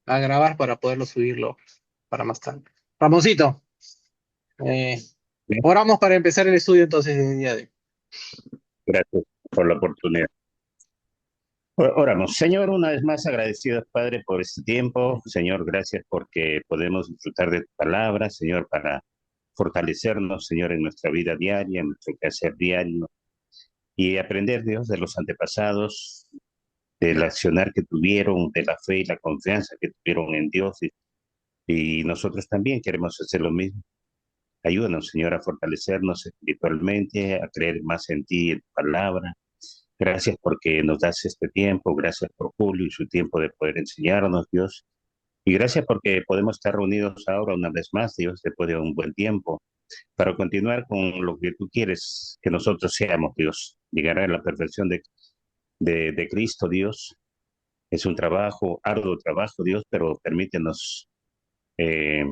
a grabar para poderlo subirlo para más tarde. Ramoncito, eh, Bien, oramos para empezar el estudio entonces del día de hoy. gracias por la oportunidad. Oramos, Señor, una vez más agradecidos, Padre, por este tiempo. Señor, gracias porque podemos disfrutar de tu palabra, Señor, para fortalecernos, Señor, en nuestra vida diaria, en nuestro quehacer diario y aprender, Dios, de los antepasados, del accionar que tuvieron, de la fe y la confianza que tuvieron en Dios. Y nosotros también queremos hacer lo mismo. Ayúdanos, Señor, a fortalecernos espiritualmente, a creer más en ti y en tu palabra. Gracias porque nos das este tiempo, gracias por Julio y su tiempo de poder enseñarnos, Dios. Y gracias porque podemos estar reunidos ahora una vez más, Dios, después de un buen tiempo, para continuar con lo que tú quieres que nosotros seamos, Dios. Llegar a la perfección de Cristo, Dios. Es un trabajo, arduo trabajo, Dios, pero permítenos eh,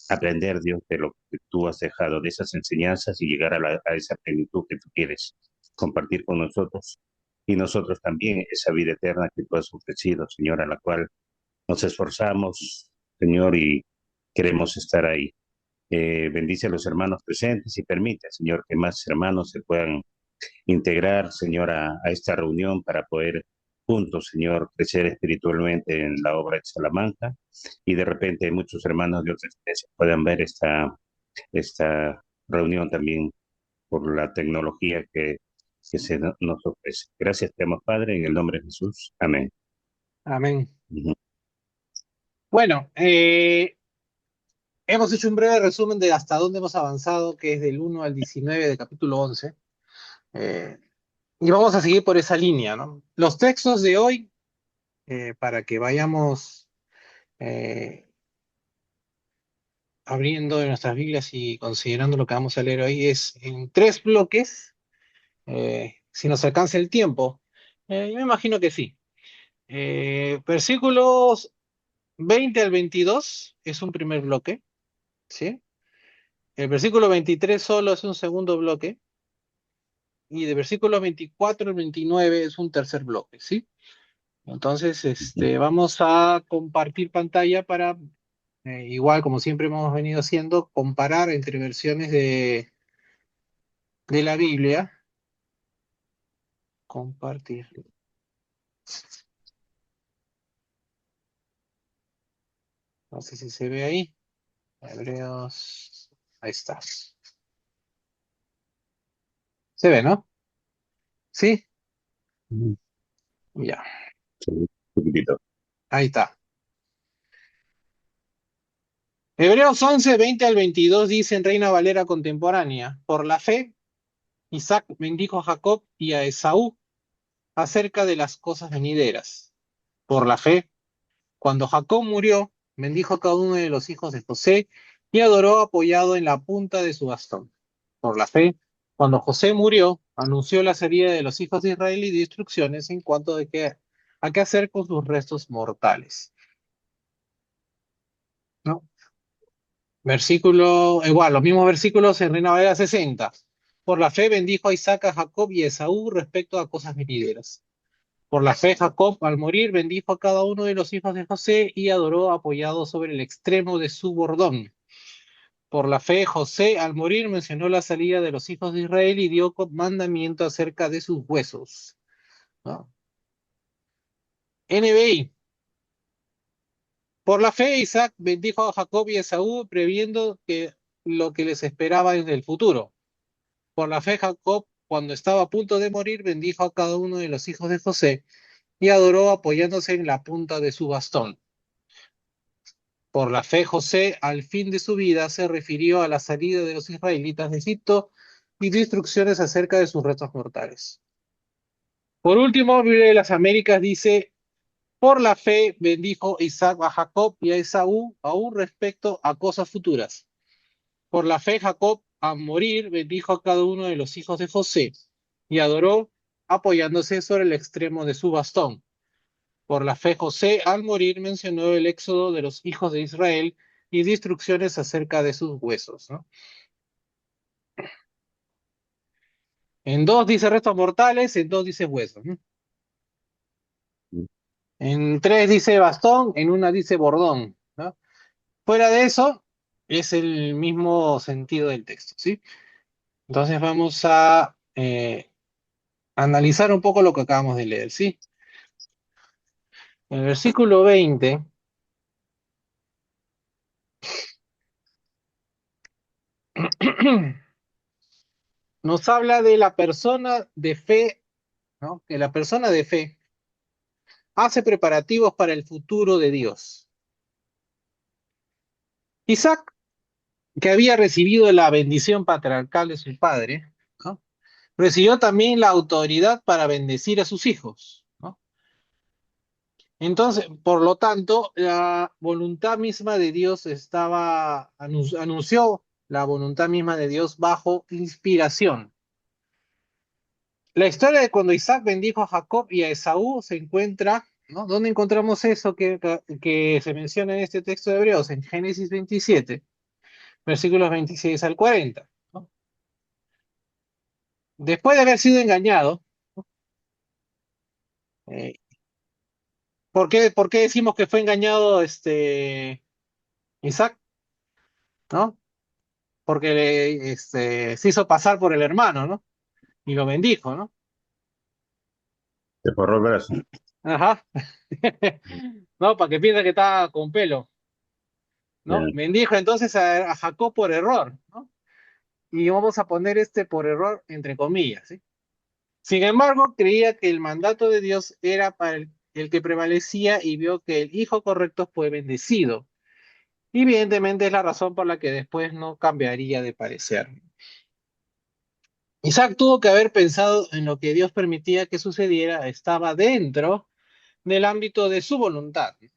aprender, Dios, de lo que tú has dejado, de esas enseñanzas y llegar a esa plenitud que tú quieres compartir con nosotros y nosotros también esa vida eterna que tú has ofrecido, Señor, a la cual nos esforzamos, Señor, y queremos estar ahí. Bendice a los hermanos presentes y permite, Señor, que más hermanos se puedan integrar, Señor, a esta reunión para poder juntos, Señor, crecer espiritualmente en la obra de Salamanca y de repente muchos hermanos de otras iglesias puedan ver esta reunión también por la tecnología que nos ofrece. Gracias, te amo, Padre, en el nombre de Jesús. Amén. Amén. Ujú. Bueno, hemos hecho un breve resumen de hasta dónde hemos avanzado, que es del 1 al 19 del capítulo 11. eh, y vamos a seguir por esa línea, ¿no? Los textos de hoy, para que vayamos eh, abriendo nuestras Biblias y considerando lo que vamos a leer hoy, es en tres bloques, si nos alcanza el tiempo. Yo me imagino que sí. Versículos 20 al 22 es un primer bloque, ¿sí? El versículo 23 solo es un segundo bloque, y de versículos 24 al 29 es un tercer bloque, ¿sí? Entonces, vamos a compartir pantalla para, igual como siempre hemos venido haciendo, comparar entre versiones de la Biblia. Compartir. No sé si se ve ahí. Hebreos. Ahí está. Se ve, ¿no? Sí, Ujú. ya. Sí, un poquitito. Ahí está. Hebreos 11 20 al 22 dice en Reina Valera contemporánea: por la fe, Isaac bendijo a Jacob y a Esaú acerca de las cosas venideras. Por la fe, cuando Jacob murió, bendijo a cada uno de los hijos de José y adoró apoyado en la punta de su bastón. Por la fe, cuando José murió, anunció la salida de los hijos de Israel y de instrucciones en cuanto a qué hacer con sus restos mortales. ¿No? Versículo, igual, los mismos versículos en Reina Valera 60. Por la fe bendijo a Isaac, a Jacob y a Esaú respecto a cosas venideras. Por la fe, Jacob, al morir, bendijo a cada uno de los hijos de José y adoró apoyado sobre el extremo de su bordón. Por la fe, José, al morir, mencionó la salida de los hijos de Israel y dio mandamiento acerca de sus huesos. ¿No? NBI. Por la fe, Isaac bendijo a Jacob y a Esaú, previendo que lo que les esperaba en el futuro. Por la fe, Jacob, cuando estaba a punto de morir, bendijo a cada uno de los hijos de José y adoró apoyándose en la punta de su bastón. Por la fe, José, al fin de su vida, se refirió a la salida de los israelitas de Egipto y de instrucciones acerca de sus restos mortales. Por último, Biblia de las Américas dice: por la fe bendijo Isaac a Jacob y a Esaú, aún respecto a cosas futuras. Por la fe, Jacob, al morir, bendijo a cada uno de los hijos de José y adoró apoyándose sobre el extremo de su bastón. Por la fe, José, al morir, mencionó el éxodo de los hijos de Israel y de instrucciones acerca de sus huesos. ¿No? En dos dice restos mortales, en dos dice huesos. ¿No? En tres dice bastón, en una dice bordón, ¿no? Fuera de eso, es el mismo sentido del texto, ¿sí? Entonces vamos a analizar un poco lo que acabamos de leer, ¿sí? En el versículo 20 nos habla de la persona de fe, ¿no? Que la persona de fe hace preparativos para el futuro de Dios. Isaac, que había recibido la bendición patriarcal de su padre, ¿no? Recibió también la autoridad para bendecir a sus hijos, ¿no? Entonces, por lo tanto, la voluntad misma de Dios anunció la voluntad misma de Dios bajo inspiración. La historia de cuando Isaac bendijo a Jacob y a Esaú se encuentra, ¿no? ¿Dónde encontramos eso que se menciona en este texto de Hebreos? En Génesis 27, versículos 26 al 40, ¿no? Después de haber sido engañado, eh, ¿por qué decimos que fue engañado Isaac? ¿No? Porque se hizo pasar por el hermano, ¿no? Y lo bendijo, ¿no? Se forró el brazo. Ajá. No, para que piense que está con pelo, Ya. ¿no? Bendijo entonces a Jacob por error, ¿no? Y vamos a poner este por error entre comillas, ¿sí? Sin embargo, creía que el mandato de Dios era para el que prevalecía y vio que el hijo correcto fue bendecido. Y evidentemente es la razón por la que después no cambiaría de parecer. Isaac tuvo que haber pensado en lo que Dios permitía que sucediera, estaba dentro del ámbito de su voluntad. O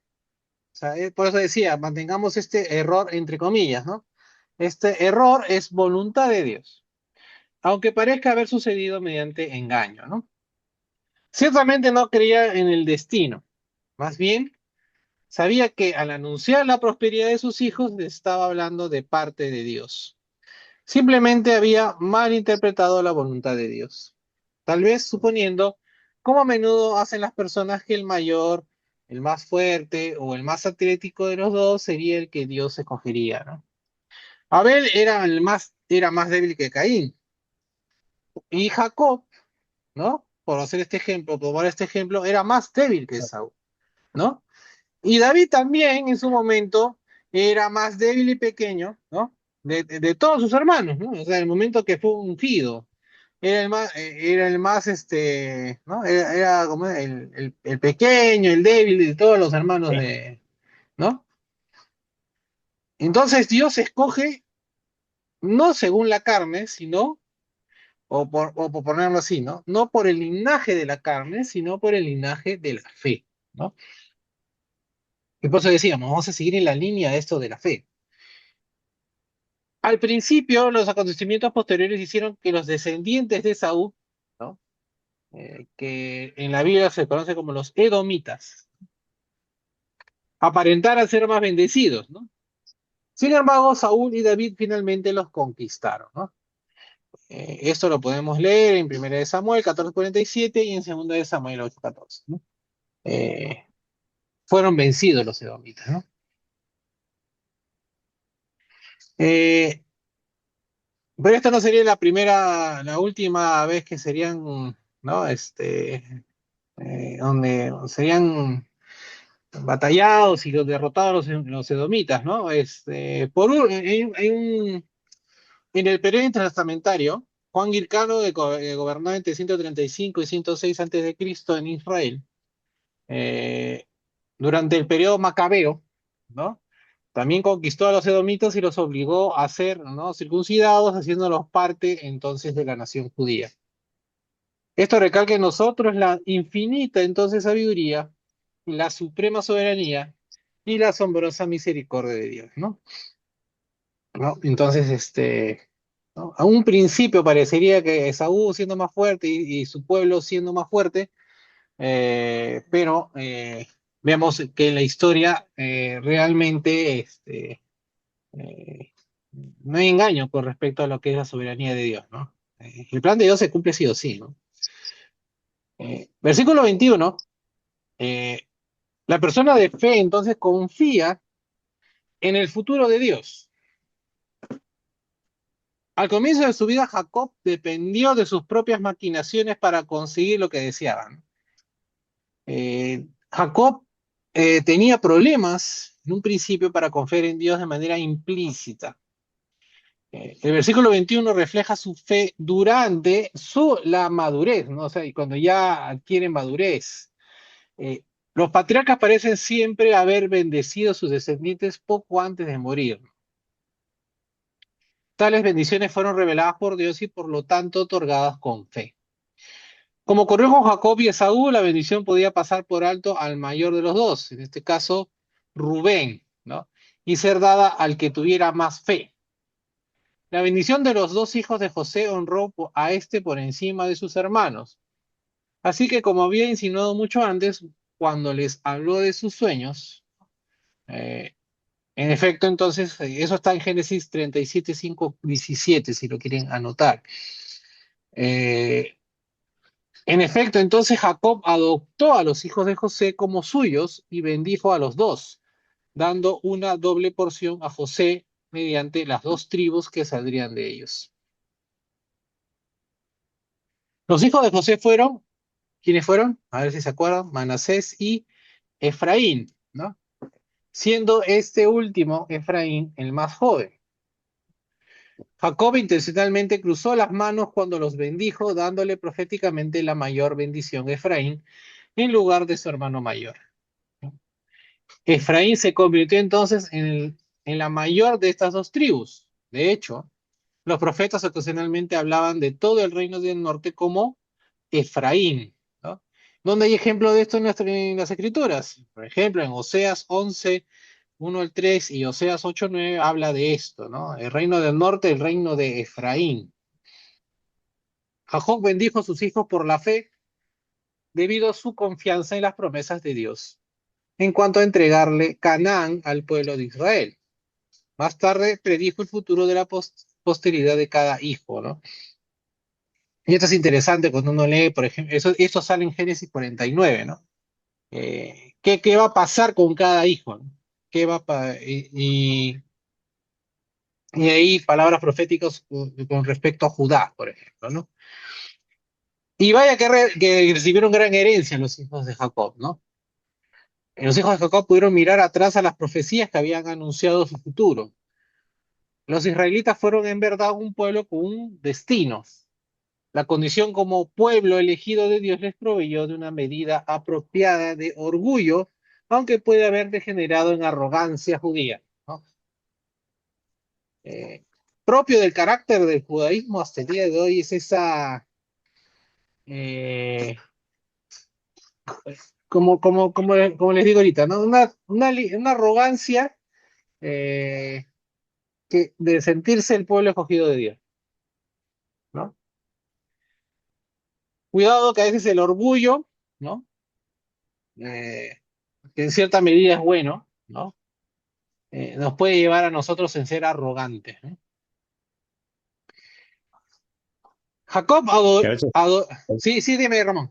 sea, por eso decía, mantengamos este error entre comillas, ¿no? Este error es voluntad de Dios, aunque parezca haber sucedido mediante engaño, ¿no? Ciertamente no creía en el destino, más bien sabía que al anunciar la prosperidad de sus hijos le estaba hablando de parte de Dios. Simplemente había malinterpretado la voluntad de Dios. Tal vez suponiendo, como a menudo hacen las personas, que el mayor, el más fuerte o el más atlético de los dos sería el que Dios escogería, ¿no? Abel era más débil que Caín. Y Jacob, ¿no? Por hacer este ejemplo, por dar este ejemplo, era más débil que Esaú, ¿no? Y David también en su momento era más débil y pequeño, ¿no? De todos sus hermanos, ¿no? O sea, el momento que fue ungido, era el más, ¿no? Era como el pequeño, el débil de todos los hermanos Sí. ¿no? Entonces Dios escoge no según la carne, sino, o por ponerlo así, ¿no? No por el linaje de la carne, sino por el linaje de la fe, ¿no? Y por eso decíamos, vamos a seguir en la línea de esto de la fe. Al principio, los acontecimientos posteriores hicieron que los descendientes de Saúl, ¿no? Que en la Biblia se conoce como los edomitas, aparentaran ser más bendecidos, ¿no? Sin embargo, Saúl y David finalmente los conquistaron, ¿no? Esto lo podemos leer en 1 de Samuel 14:47 y en 2 de Samuel 8:14, ¿no? Eh, Fueron vencidos los edomitas, ¿no? Eh, pero esta no sería la última vez que serían, ¿no? Donde serían batallados y los derrotados los edomitas, ¿no? En el periodo intertestamentario, Juan Hircano, gobernó entre 135 y 106 antes de Cristo en Israel, eh, durante el periodo macabeo, ¿no? También conquistó a los edomitas y los obligó a ser, ¿no? Circuncidados, haciéndolos parte entonces de la nación judía. Esto recalca en nosotros la infinita entonces sabiduría, la suprema soberanía y la asombrosa misericordia de Dios, ¿no? ¿No? Entonces, ¿no? A un principio parecería que Esaú siendo más fuerte y su pueblo siendo más fuerte, pero vemos que en la historia realmente eh, no hay engaño con respecto a lo que es la soberanía de Dios, ¿no? El plan de Dios se cumple sí o sí, ¿no? Versículo 21. La persona de fe entonces confía en el futuro de Dios. Al comienzo de su vida, Jacob dependió de sus propias maquinaciones para conseguir lo que deseaban. Jacob tenía problemas en un principio para confiar en Dios de manera implícita. El versículo 21 refleja su fe durante la madurez, ¿no? O sea, y cuando ya adquieren madurez. Eh, los patriarcas parecen siempre haber bendecido a sus descendientes poco antes de morir. Tales bendiciones fueron reveladas por Dios y por lo tanto otorgadas con fe. Como ocurrió con Jacob y Esaú, la bendición podía pasar por alto al mayor de los dos, en este caso Rubén, ¿no? Y ser dada al que tuviera más fe. La bendición de los dos hijos de José honró a este por encima de sus hermanos. Así que, como había insinuado mucho antes, cuando les habló de sus sueños, eh, en efecto, entonces, eso está en Génesis 37, 5, 17, si lo quieren anotar. Eh, En efecto, entonces Jacob adoptó a los hijos de José como suyos y bendijo a los dos, dando una doble porción a José mediante las dos tribus que saldrían de ellos. Los hijos de José fueron, ¿quiénes fueron? A ver si se acuerdan, Manasés y Efraín, ¿no? Siendo este último, Efraín, el más joven. Jacob intencionalmente cruzó las manos cuando los bendijo, dándole proféticamente la mayor bendición a Efraín en lugar de su hermano mayor. Efraín se convirtió entonces en la mayor de estas dos tribus. De hecho, los profetas ocasionalmente hablaban de todo el reino del norte como Efraín, ¿no? ¿Dónde hay ejemplo de esto en las escrituras? Por ejemplo, en Oseas 11, 1 al 3 y Oseas 8, 9 habla de esto, ¿no? El reino del norte, el reino de Efraín. Jacob bendijo a sus hijos por la fe debido a su confianza en las promesas de Dios en cuanto a entregarle Canaán al pueblo de Israel. Más tarde predijo el futuro de la posteridad de cada hijo, ¿no? Y esto es interesante cuando uno lee, por ejemplo, eso sale en Génesis 49, ¿no? ¿Qué va a pasar con cada hijo? ¿No? ¿Qué va y ahí palabras proféticas con respecto a Judá, por ejemplo, ¿no? Y vaya que recibieron gran herencia los hijos de Jacob, ¿no? Los hijos de Jacob pudieron mirar atrás a las profecías que habían anunciado su futuro. Los israelitas fueron en verdad un pueblo con un destino. La condición como pueblo elegido de Dios les proveyó de una medida apropiada de orgullo, aunque puede haber degenerado en arrogancia judía, ¿no? Eh, Propio del carácter del judaísmo hasta el día de hoy es esa, eh, como les digo ahorita, ¿no? Una arrogancia eh, de sentirse el pueblo escogido de Dios, ¿no? Cuidado que a veces el orgullo, ¿no? Eh, que en cierta medida es bueno, ¿no? Nos puede llevar a nosotros en ser arrogantes, ¿no? Jacob Y a veces, sí, sí, dime, Ramón.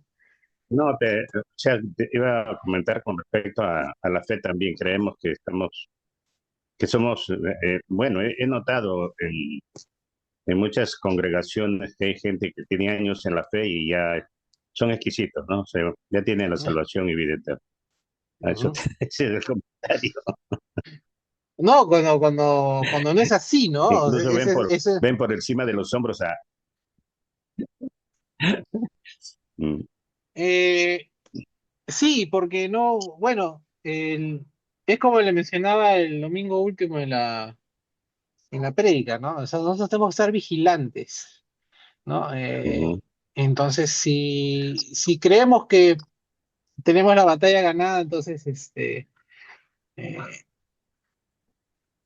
no, o sea, te iba a comentar con respecto a la fe también. Creemos que que somos, bueno, he notado en muchas congregaciones que hay gente que tiene años en la fe y ya son exquisitos, ¿no? O sea, ya tienen la salvación y vida eterna. A eso Ujú. ese es el comentario. No, cuando no es así, ¿no? O sea, Incluso ven por encima de los hombros a... Mm, eh, sí, porque no, bueno, es como le mencionaba el domingo último en la prédica, ¿no? O sea, nosotros tenemos que estar vigilantes, ¿no? ujú. Entonces, si creemos que tenemos la batalla ganada, entonces, eh,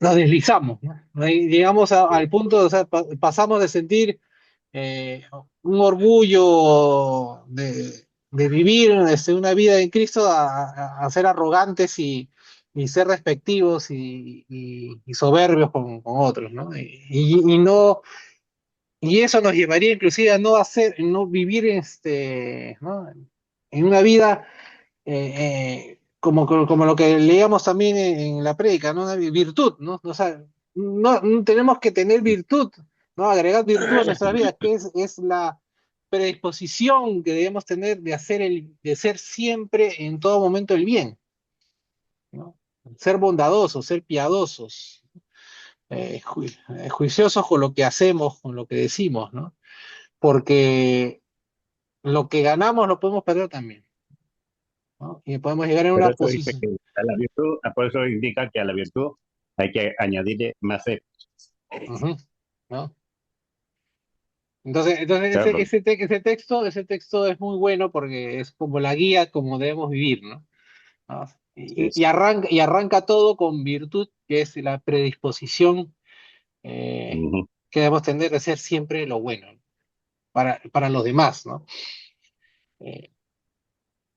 nos deslizamos, ¿no? Ahí llegamos al punto, o sea, pasamos de sentir eh, un orgullo de vivir una vida en Cristo a ser arrogantes y ser respectivos y soberbios con otros, ¿no? Y eso nos llevaría inclusive a no vivir ¿no? En una vida como lo que leíamos también en la prédica, ¿no? Una virtud, ¿no? O sea, no tenemos que tener virtud, ¿no? Agregar virtud a nuestras vidas, que es la predisposición que debemos tener de ser siempre, en todo momento, el bien, ¿no? Ser bondadosos, ser piadosos, juiciosos con lo que hacemos, con lo que decimos, ¿no? Porque lo que ganamos lo podemos perder también, ¿no? Y podemos llegar en Pero una eso dice posición. que a la virtud, por eso indica que a la virtud hay que añadirle más fe. Ujú, ¿no? Entonces Claro, ese texto es muy bueno porque es como la guía como debemos vivir, ¿no? ¿No? sí. Y arranca todo con virtud, que es la predisposición eh, Ujú. que debemos tener de hacer siempre lo bueno, ¿no? Para los demás, ¿no? Eh,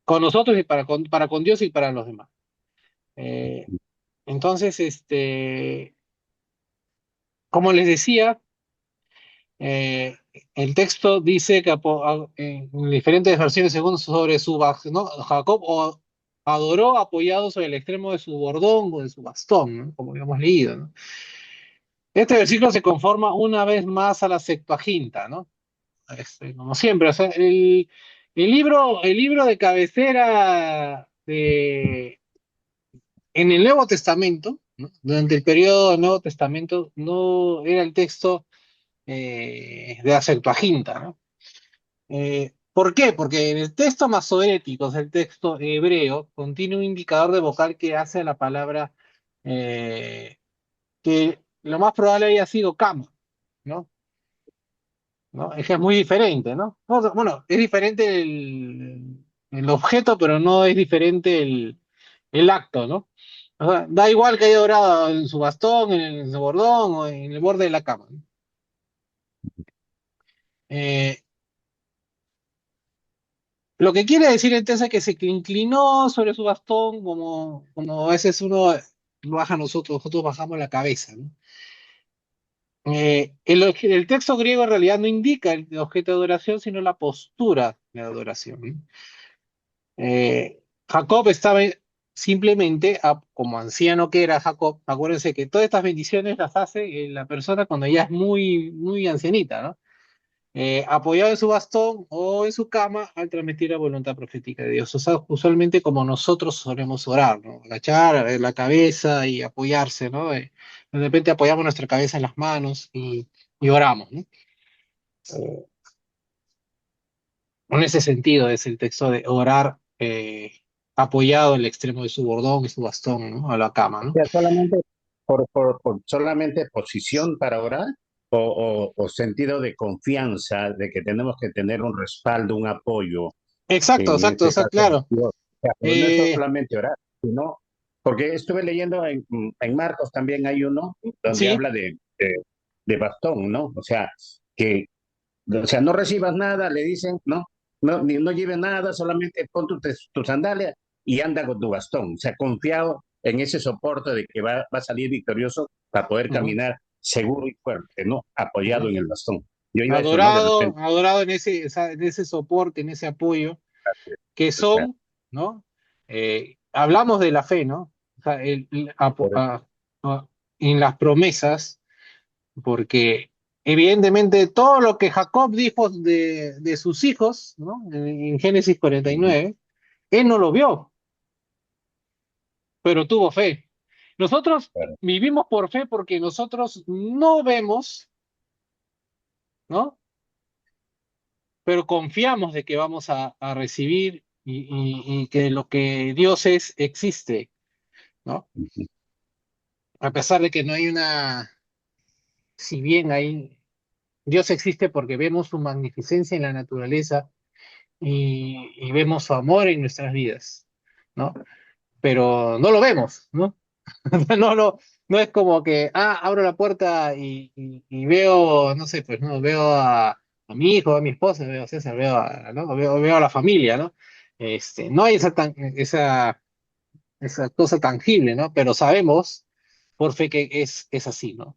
con nosotros y para con Dios y para los demás. Eh, entonces, como les decía, Eh, el texto dice que en diferentes versiones según sobre su ¿no? Jacob adoró apoyado sobre el extremo de su bordón o de su bastón, ¿no? Como habíamos leído, ¿no? Este versículo se conforma una vez más a la Septuaginta, ¿no? Como siempre, o sea, el libro de cabecera en el Nuevo Testamento, ¿no? Durante el periodo del Nuevo Testamento, no era el texto de la Septuaginta, ¿no? ¿Por qué? Porque en el texto masorético, o sea, el texto hebreo, contiene un indicador de vocal que hace a la palabra que lo más probable haya sido kama, ¿no? ¿No? Es que es muy diferente, ¿no? Bueno, es diferente el objeto, pero no es diferente el acto, ¿no? O sea, da igual que haya dorado en su bastón, en su bordón o en el borde de la cama, ¿no? Eh, Lo que quiere decir entonces es que se inclinó sobre su bastón, como a veces uno baja nosotros bajamos la cabeza, ¿no? El texto griego en realidad no indica el objeto de adoración, sino la postura de adoración, ¿no? Jacob estaba simplemente, como anciano que era Jacob, acuérdense que todas estas bendiciones las hace la persona cuando ya es muy, muy ancianita, ¿no? Apoyado en su bastón o en su cama al transmitir la voluntad profética de Dios. O sea, usualmente como nosotros solemos orar, ¿no? Agachar la cabeza y apoyarse, ¿no? De repente apoyamos nuestra cabeza en las manos y oramos, ¿no? Eh, en ese sentido es el texto de orar apoyado en el extremo de su bordón y su bastón, ¿no? A la cama, O ¿no? sea, solamente por solamente posición para orar o sentido de confianza de que tenemos que tener un respaldo, un apoyo, Exacto, en exacto, o este sea, caso, claro. Dios. O sea, pero no es Eh, solamente orar, sino, porque estuve leyendo en Marcos también hay uno donde sí, habla de bastón, ¿no? O sea, no recibas nada, le dicen, no, no lleves nada, solamente pon tu sandalia y anda con tu bastón. O sea, confiado en ese soporte de que va a salir victorioso para poder ujú, caminar seguro y fuerte, ¿no? Apoyado ujú. en el bastón. Yo iba a eso, ¿no? De Adorado, repente. adorado en ese soporte, en ese apoyo que O sea, son, ¿no? Hablamos de la fe, ¿no? O sea, por- a- en las promesas, porque evidentemente todo lo que Jacob dijo de sus hijos, ¿no? En Génesis 49, él no lo vio, pero tuvo fe. Nosotros vivimos por fe porque nosotros no vemos, ¿no? Pero confiamos de que vamos a recibir y que lo que Dios es existe, ¿no? A pesar de que no hay si bien hay, Dios existe porque vemos su magnificencia en la naturaleza y vemos su amor en nuestras vidas, ¿no? Pero no lo vemos, ¿no? No, no es como que, abro la puerta y veo, no sé, pues, no, veo a mi hijo, a mi esposa, veo a César, ¿no? Veo a la familia, ¿no? No hay esa cosa tangible, ¿no? Pero sabemos por fe que es así, ¿no?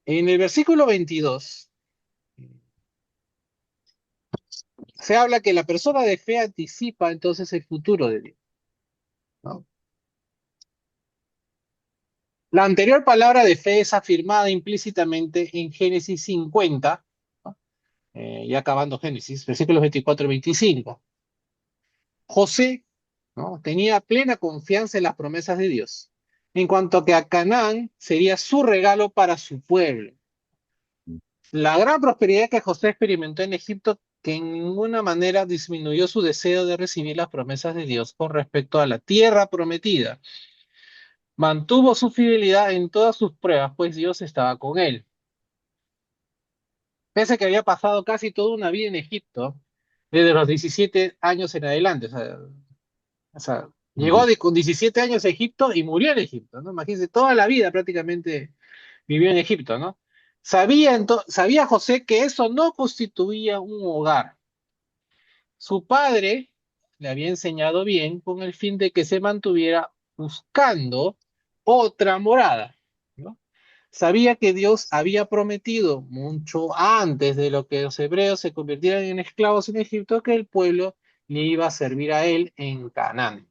En el versículo 22 se habla que la persona de fe anticipa entonces el futuro de Dios, ¿no? La anterior palabra de fe es afirmada implícitamente en Génesis 50, ¿no? Y acabando Génesis, versículos 24 y 25. José, ¿no?, tenía plena confianza en las promesas de Dios, en cuanto a que a Canaán sería su regalo para su pueblo. La gran prosperidad que José experimentó en Egipto, que en ninguna manera disminuyó su deseo de recibir las promesas de Dios con respecto a la tierra prometida. Mantuvo su fidelidad en todas sus pruebas, pues Dios estaba con él. Pese a que había pasado casi toda una vida en Egipto, desde los 17 años en adelante. O sea, llegó con 17 años a Egipto y murió en Egipto, ¿no? Imagínense, toda la vida prácticamente vivió en Egipto, ¿no? Sabía José que eso no constituía un hogar. Su padre le había enseñado bien con el fin de que se mantuviera buscando otra morada, ¿no? Sabía que Dios había prometido mucho antes de lo que los hebreos se convirtieran en esclavos en Egipto, que el pueblo le iba a servir a él en Canaán.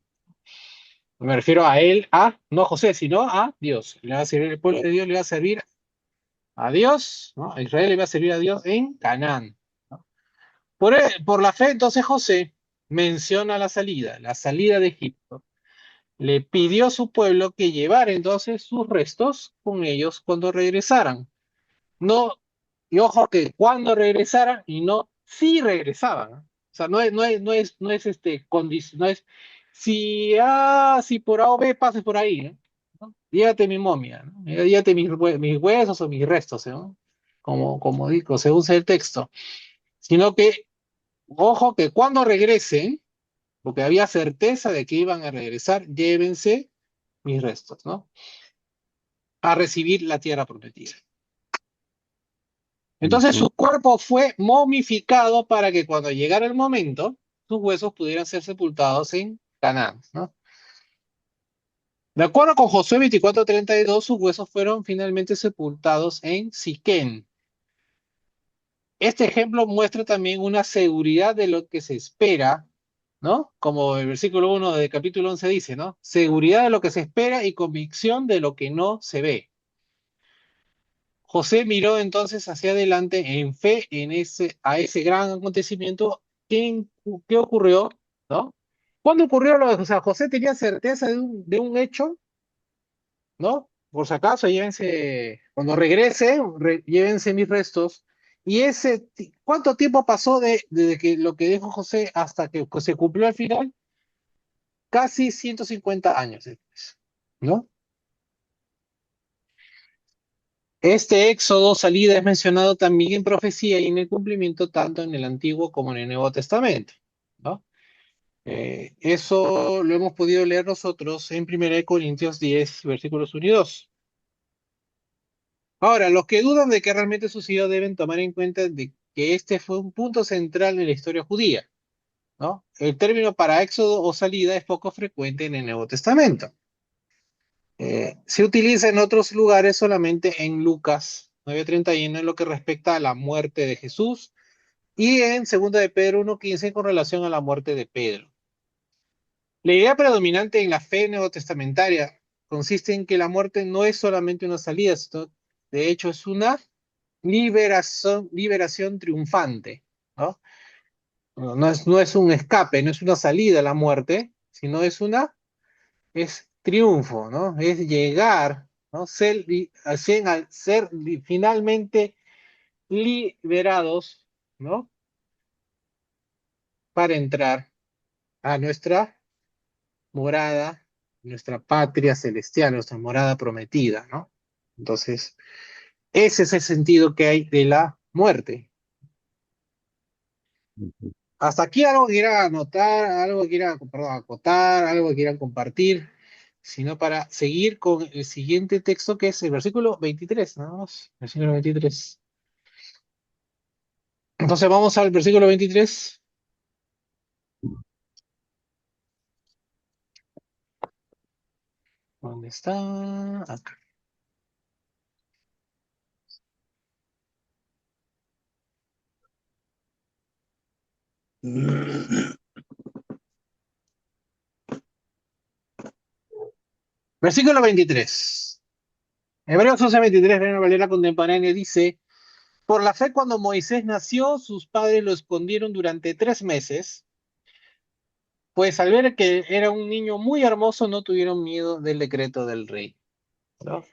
Me refiero a él, no a José, sino a Dios. Le va a servir, el pueblo de Dios le va a servir a Dios, ¿no? A Israel le va a servir a Dios en Canaán, ¿no? Por la fe, entonces José menciona la salida de Egipto. Le pidió a su pueblo que llevara entonces sus restos con ellos cuando regresaran. No, y ojo que cuando regresaran y no si regresaban, ¿no? O sea, no es si por A o B pases por ahí, ¿no? ¿No? Llévate mi momia, ¿no? Llévate mis huesos o mis restos, ¿no? Como digo, según sea el texto. Sino que, ojo que cuando regresen, porque había certeza de que iban a regresar, llévense mis restos, ¿no? A recibir la tierra prometida. Entonces su cuerpo fue momificado para que cuando llegara el momento, sus huesos pudieran ser sepultados en Canaán, ¿no? De acuerdo con Josué 24:32, sus huesos fueron finalmente sepultados en Siquén. Este ejemplo muestra también una seguridad de lo que se espera, ¿no? Como el versículo 1 del capítulo 11 dice, ¿no? Seguridad de lo que se espera y convicción de lo que no se ve. José miró entonces hacia adelante en fe a ese gran acontecimiento. ¿Qué ocurrió? ¿No? ¿Cuándo ocurrió o sea, José tenía certeza de un hecho, ¿no? Por si acaso, cuando regrese, llévense mis restos. Y ¿cuánto tiempo pasó desde que lo que dijo José hasta que se cumplió al final? Casi 150 años después, ¿no? Este éxodo, salida, es mencionado también en profecía y en el cumplimiento tanto en el Antiguo como en el Nuevo Testamento, ¿no? Eso lo hemos podido leer nosotros en 1 Corintios 10, versículos 1 y 2. Ahora, los que dudan de que realmente sucedió deben tomar en cuenta de que este fue un punto central en la historia judía, ¿no? El término para éxodo o salida es poco frecuente en el Nuevo Testamento. Se utiliza en otros lugares solamente en Lucas 9:31 en lo que respecta a la muerte de Jesús y en 2 de Pedro 1:15 con relación a la muerte de Pedro. La idea predominante en la fe neotestamentaria consiste en que la muerte no es solamente una salida, sino de hecho es una liberación triunfante, ¿no? No es un escape, no es una salida a la muerte, sino es triunfo, ¿no? Es llegar, ¿no? Ser finalmente liberados, ¿no? Para entrar a nuestra morada, nuestra patria celestial, nuestra morada prometida, ¿no? Entonces, ese es el sentido que hay de la muerte. Hasta aquí algo que quieran anotar, algo que quieran, perdón, acotar, algo que quieran compartir, sino para seguir con el siguiente texto que es el versículo 23, nada más, versículo 23. Entonces vamos al versículo 23. ¿Dónde está? Acá. Versículo 23. Hebreos 11:23, Reina Valera contemporánea dice, por la fe cuando Moisés nació, sus padres lo escondieron durante 3 meses, pues al ver que era un niño muy hermoso, no tuvieron miedo del decreto del rey. ¿No?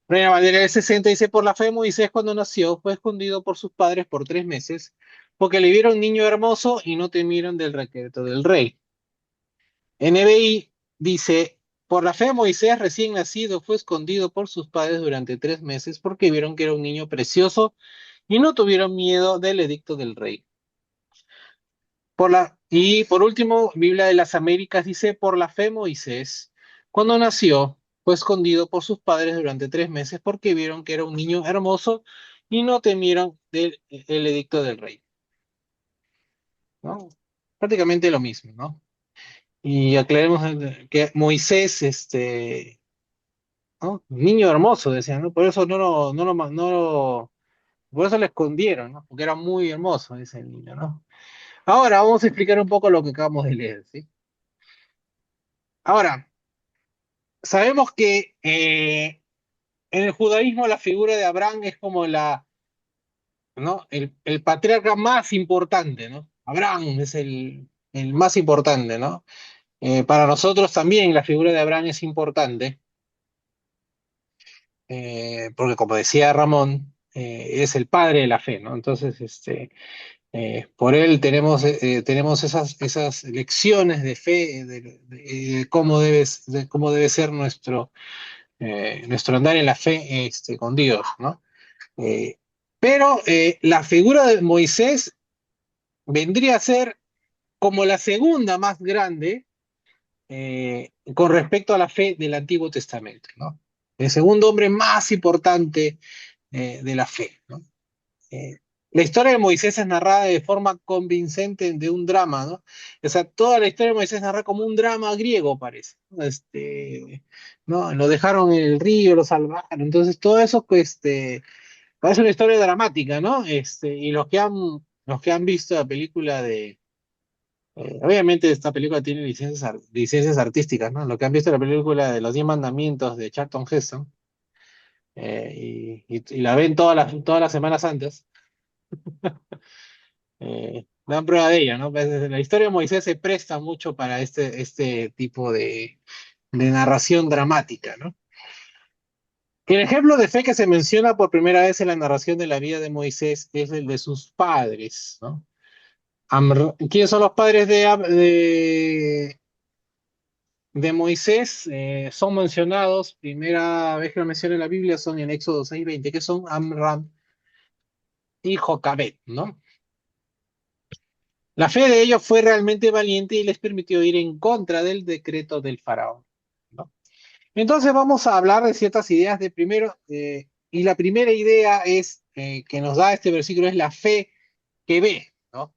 Reina Valera del 60 dice, por la fe Moisés cuando nació fue escondido por sus padres por 3 meses, porque le vieron niño hermoso y no temieron del decreto del rey. NBI dice, por la fe Moisés recién nacido fue escondido por sus padres durante 3 meses porque vieron que era un niño precioso y no tuvieron miedo del edicto del rey. Y por último, Biblia de las Américas dice, por la fe Moisés, cuando nació, fue escondido por sus padres durante 3 meses porque vieron que era un niño hermoso y no temieron el edicto del rey. ¿No? Prácticamente lo mismo, ¿no? Y aclaremos que Moisés, ¿no? Niño hermoso, decían, ¿no? Por eso por eso lo escondieron, ¿no? Porque era muy hermoso ese niño, ¿no? Ahora vamos a explicar un poco lo que acabamos de leer, ¿sí? Ahora, sabemos que en el judaísmo la figura de Abraham es como ¿no? El patriarca más importante, ¿no? Abraham es el más importante, ¿no? Para nosotros también la figura de Abraham es importante, porque como decía Ramón, es el padre de la fe, ¿no? Entonces, por él tenemos esas lecciones de fe, de cómo debe ser nuestro andar en la fe, con Dios, ¿no? Eh, pero la figura de Moisés vendría a ser como la segunda más grande con respecto a la fe del Antiguo Testamento, ¿no? El segundo hombre más importante de la fe, ¿no? Eh, la historia de Moisés es narrada de forma convincente de un drama, ¿no? O sea, toda la historia de Moisés es narrada como un drama griego, parece, ¿no? ¿No? Lo dejaron en el río, lo salvaron, entonces todo eso, pues, parece una historia dramática, ¿no? Y los que han visto la película obviamente esta película tiene licencias artísticas, ¿no? Los que han visto la película de los 10 mandamientos de Charlton Heston, y la ven todas las Semanas Santas, dan prueba de ella, ¿no? Pues, la historia de Moisés se presta mucho para este tipo de narración dramática, ¿no? El ejemplo de fe que se menciona por primera vez en la narración de la vida de Moisés es el de sus padres, ¿no? ¿Quiénes son los padres de Moisés? Son mencionados, primera vez que lo menciona en la Biblia son en Éxodo 6:20, que son Amram y Jocabed, ¿no? La fe de ellos fue realmente valiente y les permitió ir en contra del decreto del faraón, ¿no? Entonces vamos a hablar de ciertas ideas de primero, y la primera idea que nos da este versículo es la fe que ve, ¿no?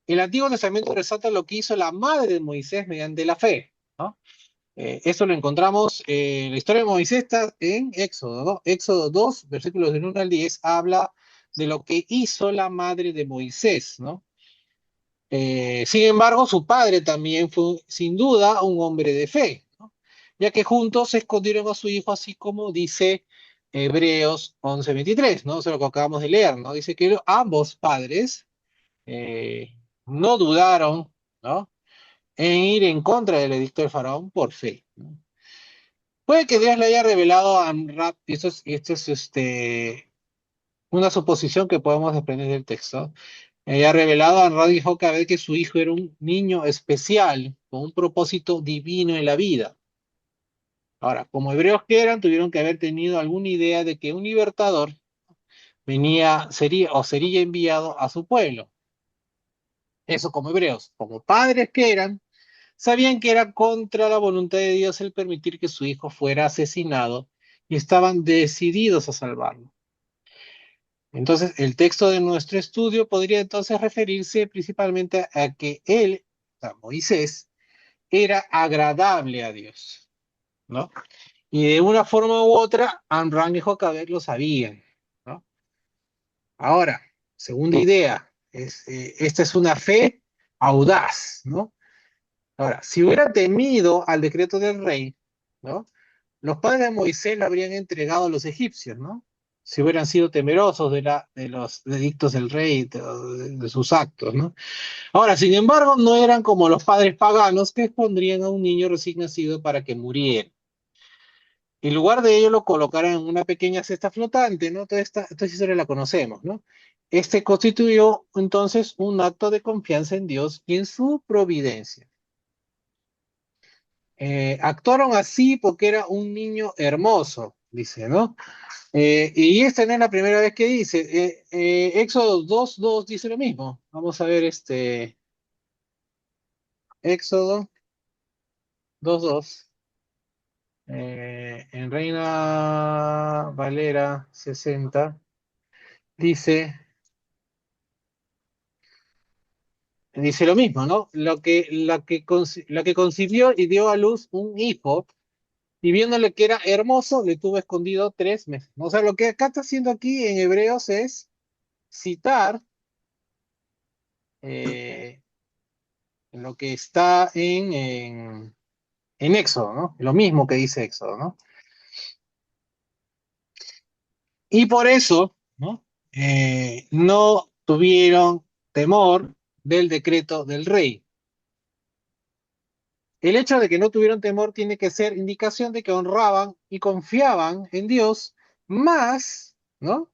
El Antiguo Testamento resalta lo que hizo la madre de Moisés mediante la fe, ¿no? Esto lo encontramos, la historia de Moisés está en Éxodo, ¿no? Éxodo 2, versículos del 1 al 10, habla de lo que hizo la madre de Moisés, ¿no? Sin embargo, su padre también fue, sin duda, un hombre de fe, ¿no? Ya que juntos escondieron a su hijo, así como dice Hebreos 11:23, ¿no? Eso es lo que acabamos de leer, ¿no? Dice que ambos padres no dudaron, ¿no? En ir en contra del edicto del faraón por fe, ¿no? Puede que Dios le haya revelado a Amram, y esto es una suposición que podemos desprender del texto, haya revelado a Amram y Jocabed que su hijo era un niño especial, con un propósito divino en la vida. Ahora, como hebreos que eran, tuvieron que haber tenido alguna idea de que un libertador sería enviado a su pueblo. Eso como hebreos. Como padres que eran, sabían que era contra la voluntad de Dios el permitir que su hijo fuera asesinado y estaban decididos a salvarlo. Entonces, el texto de nuestro estudio podría entonces referirse principalmente a que él, o sea, Moisés, era agradable a Dios, ¿no? Y de una forma u otra, Amram y Jocabed lo sabían, ¿no? Ahora, segunda idea, esta es una fe audaz, ¿no? Ahora, si hubiera temido al decreto del rey, ¿no? Los padres de Moisés lo habrían entregado a los egipcios, ¿no? Si hubieran sido temerosos de los edictos del rey, de sus actos, ¿no? Ahora, sin embargo, no eran como los padres paganos que expondrían a un niño recién nacido para que muriera. En lugar de ello, lo colocaron en una pequeña cesta flotante, ¿no? Toda esta historia la conocemos, ¿no? Este constituyó entonces un acto de confianza en Dios y en su providencia. Actuaron así porque era un niño hermoso, dice, ¿no? Y esta no es la primera vez que dice. Éxodo 2:2 dice lo mismo. Vamos a ver Éxodo 2:2. En Reina Valera 60 dice, dice lo mismo, ¿no? La que concibió y dio a luz un hijo, y viéndole que era hermoso, le tuvo escondido 3 meses. O sea, lo que acá está haciendo aquí en Hebreos es citar eh, lo que está en Éxodo, ¿no? Lo mismo que dice Éxodo, ¿no? Y por eso, ¿no? No tuvieron temor del decreto del rey. El hecho de que no tuvieron temor tiene que ser indicación de que honraban y confiaban en Dios más, ¿no?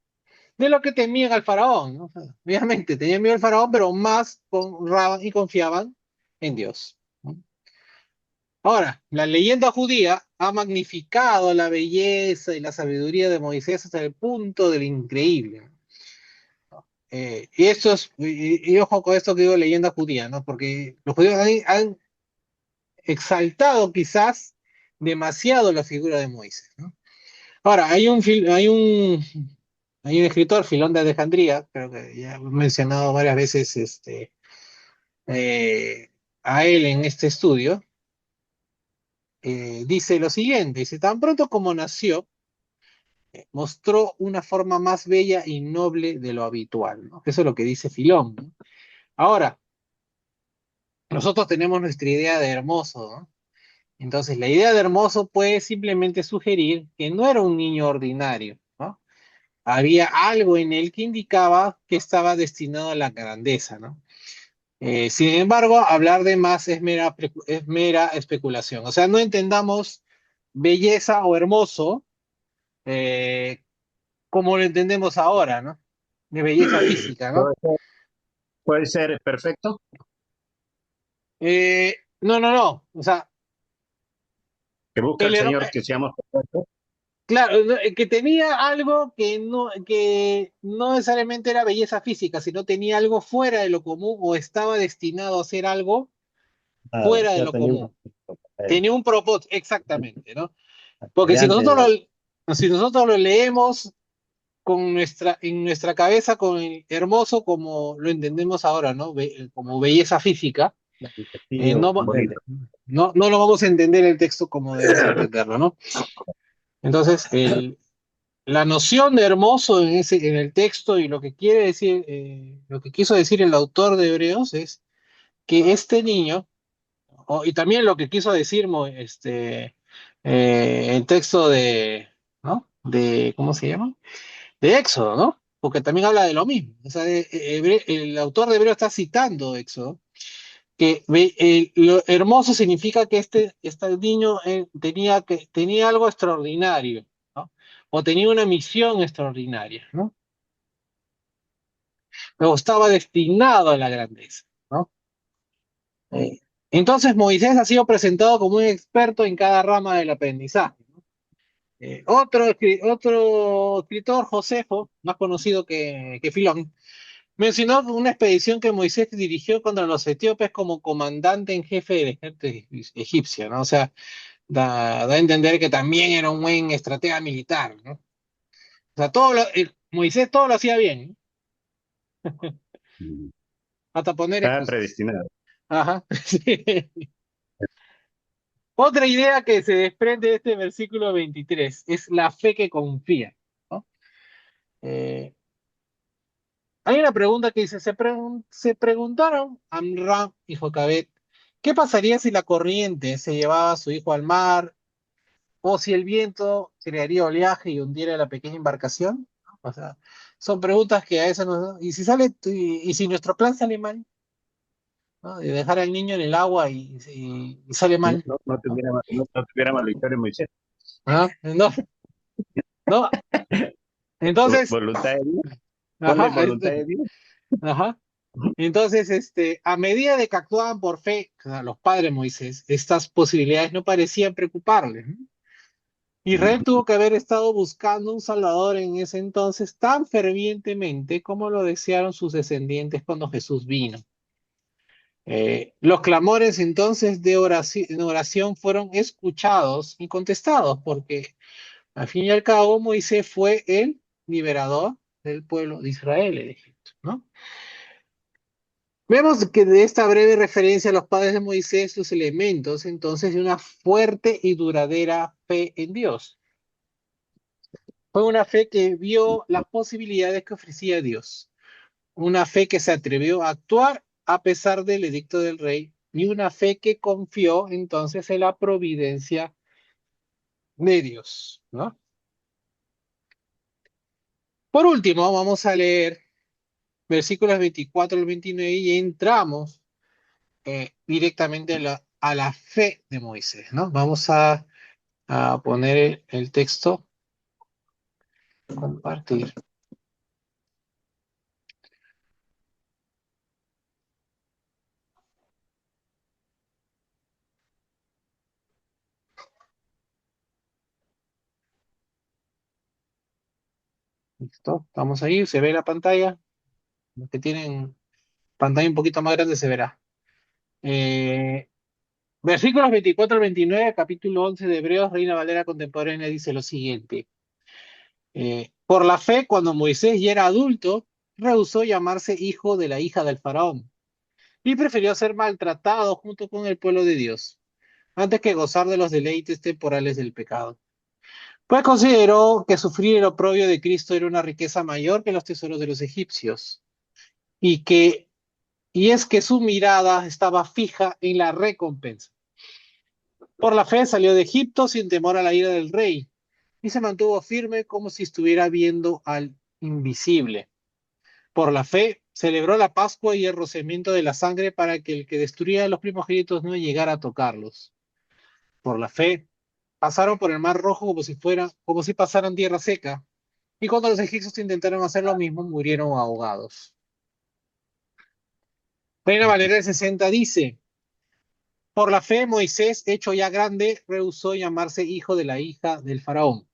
De lo que temían al faraón, ¿no? O sea, obviamente tenían miedo al faraón, pero más honraban y confiaban en Dios, ¿no? Ahora, la leyenda judía ha magnificado la belleza y la sabiduría de Moisés hasta el punto del increíble. Y esto es, y ojo con esto que digo leyenda judía, ¿no? Porque los judíos han exaltado quizás demasiado la figura de Moisés, ¿no? Ahora, hay un escritor, Filón de Alejandría, creo que ya he mencionado varias veces eh, a él en este estudio, dice lo siguiente, dice, tan pronto como nació, mostró una forma más bella y noble de lo habitual, ¿no? Eso es lo que dice Filón, ¿no? Ahora, nosotros tenemos nuestra idea de hermoso, ¿no? Entonces, la idea de hermoso puede simplemente sugerir que no era un niño ordinario, ¿no? Había algo en él que indicaba que estaba destinado a la grandeza, ¿no? Sin embargo, hablar de más es mera especulación. O sea, no entendamos belleza o hermoso eh, como lo entendemos ahora, ¿no? De belleza física, ¿no? Puede ser perfecto. No, no, no. O sea, Que busca el, el her- Señor que seamos perfectos. claro, no, que tenía algo que no necesariamente era belleza física, sino tenía algo fuera de lo común o estaba destinado a hacer algo Ah, fuera de ya lo tenía un común. propósito para él. Tenía un propósito, exactamente, ¿no? Porque si Adelante. nosotros lo leemos en nuestra cabeza con el hermoso como lo entendemos ahora, ¿no? Como belleza física, Vestido, no, bonito. no lo vamos a entender el texto como debemos entenderlo, ¿no? Entonces, la noción de hermoso en el texto y lo que quiere decir, lo que quiso decir el autor de Hebreos es que este niño, y también lo que quiso decir el texto ¿no? ¿Cómo se llama? De Éxodo, ¿no? Porque también habla de lo mismo. O sea, el autor de Hebreo está citando Éxodo, que lo hermoso significa que este niño tenía algo extraordinario, ¿no? O tenía una misión extraordinaria, ¿no? O estaba destinado a la grandeza, ¿no? Eh, entonces Moisés ha sido presentado como un experto en cada rama del aprendizaje. Otro escritor, Josefo, más conocido que Filón, mencionó una expedición que Moisés dirigió contra los etíopes como comandante en jefe del ejército egipcio, ¿no? O sea, da a entender que también era un buen estratega militar, ¿no? O sea, Moisés todo lo hacía bien, ¿no? Hasta poner Está excusas. predestinado. Ajá. Sí. Otra idea que se desprende de este versículo 23 es la fe que confía, ¿no? Eh, Hay una pregunta que dice, se preguntaron Amram y Jocabet, ¿Qué pasaría si la corriente se llevaba a su hijo al mar? ¿O si el viento crearía oleaje y hundiera la pequeña embarcación? O sea, son preguntas que a veces nos... ¿Y si sale, y si nuestro plan sale mal? ¿No? De dejar al niño en el agua y sale No, mal. no, ¿No? no tuviéramos la historia de Moisés. ¿Ah? No, no. Entonces, Voluntad de Dios, ponle ajá, voluntad de Dios. ajá. Entonces, a medida de que actuaban por fe, o sea, los padres de Moisés, estas posibilidades no parecían preocuparles, ¿no? Israel tuvo que haber estado buscando un Salvador en ese entonces tan fervientemente como lo desearon sus descendientes cuando Jesús vino. Los clamores entonces de oración fueron escuchados y contestados, porque al fin y al cabo Moisés fue el liberador del pueblo de Israel en Egipto, ¿no? Vemos que de esta breve referencia a los padres de Moisés, los elementos entonces de una fuerte y duradera fe en Dios. Fue una fe que vio las posibilidades que ofrecía Dios, una fe que se atrevió a actuar a pesar del edicto del rey y una fe que confió entonces en la providencia de Dios, ¿no? Por último, vamos a leer versículos 24 al 29 y entramos directamente a la fe de Moisés, ¿no? Vamos a poner el texto, compartir. ¿Listo? Estamos ahí, se ve la pantalla. Los que tienen pantalla un poquito más grande se verá. Eh, Versículos 24 al 29, capítulo 11 de Hebreos, Reina Valera Contemporánea, dice lo siguiente. Por la fe, cuando Moisés ya era adulto, rehusó llamarse hijo de la hija del faraón y prefirió ser maltratado junto con el pueblo de Dios, antes que gozar de los deleites temporales del pecado. Pues consideró que sufrir el oprobio de Cristo era una riqueza mayor que los tesoros de los egipcios, y que, y es que su mirada estaba fija en la recompensa. Por la fe salió de Egipto sin temor a la ira del rey, y se mantuvo firme como si estuviera viendo al invisible. Por la fe celebró la Pascua y el rocimiento de la sangre para que el que destruía a los primogénitos no llegara a tocarlos. Por la fe pasaron por el mar rojo como si pasaran tierra seca, y cuando los egipcios intentaron hacer lo mismo, murieron ahogados. Reina Valera del 60 dice: por la fe Moisés, hecho ya grande, rehusó llamarse hijo de la hija del faraón,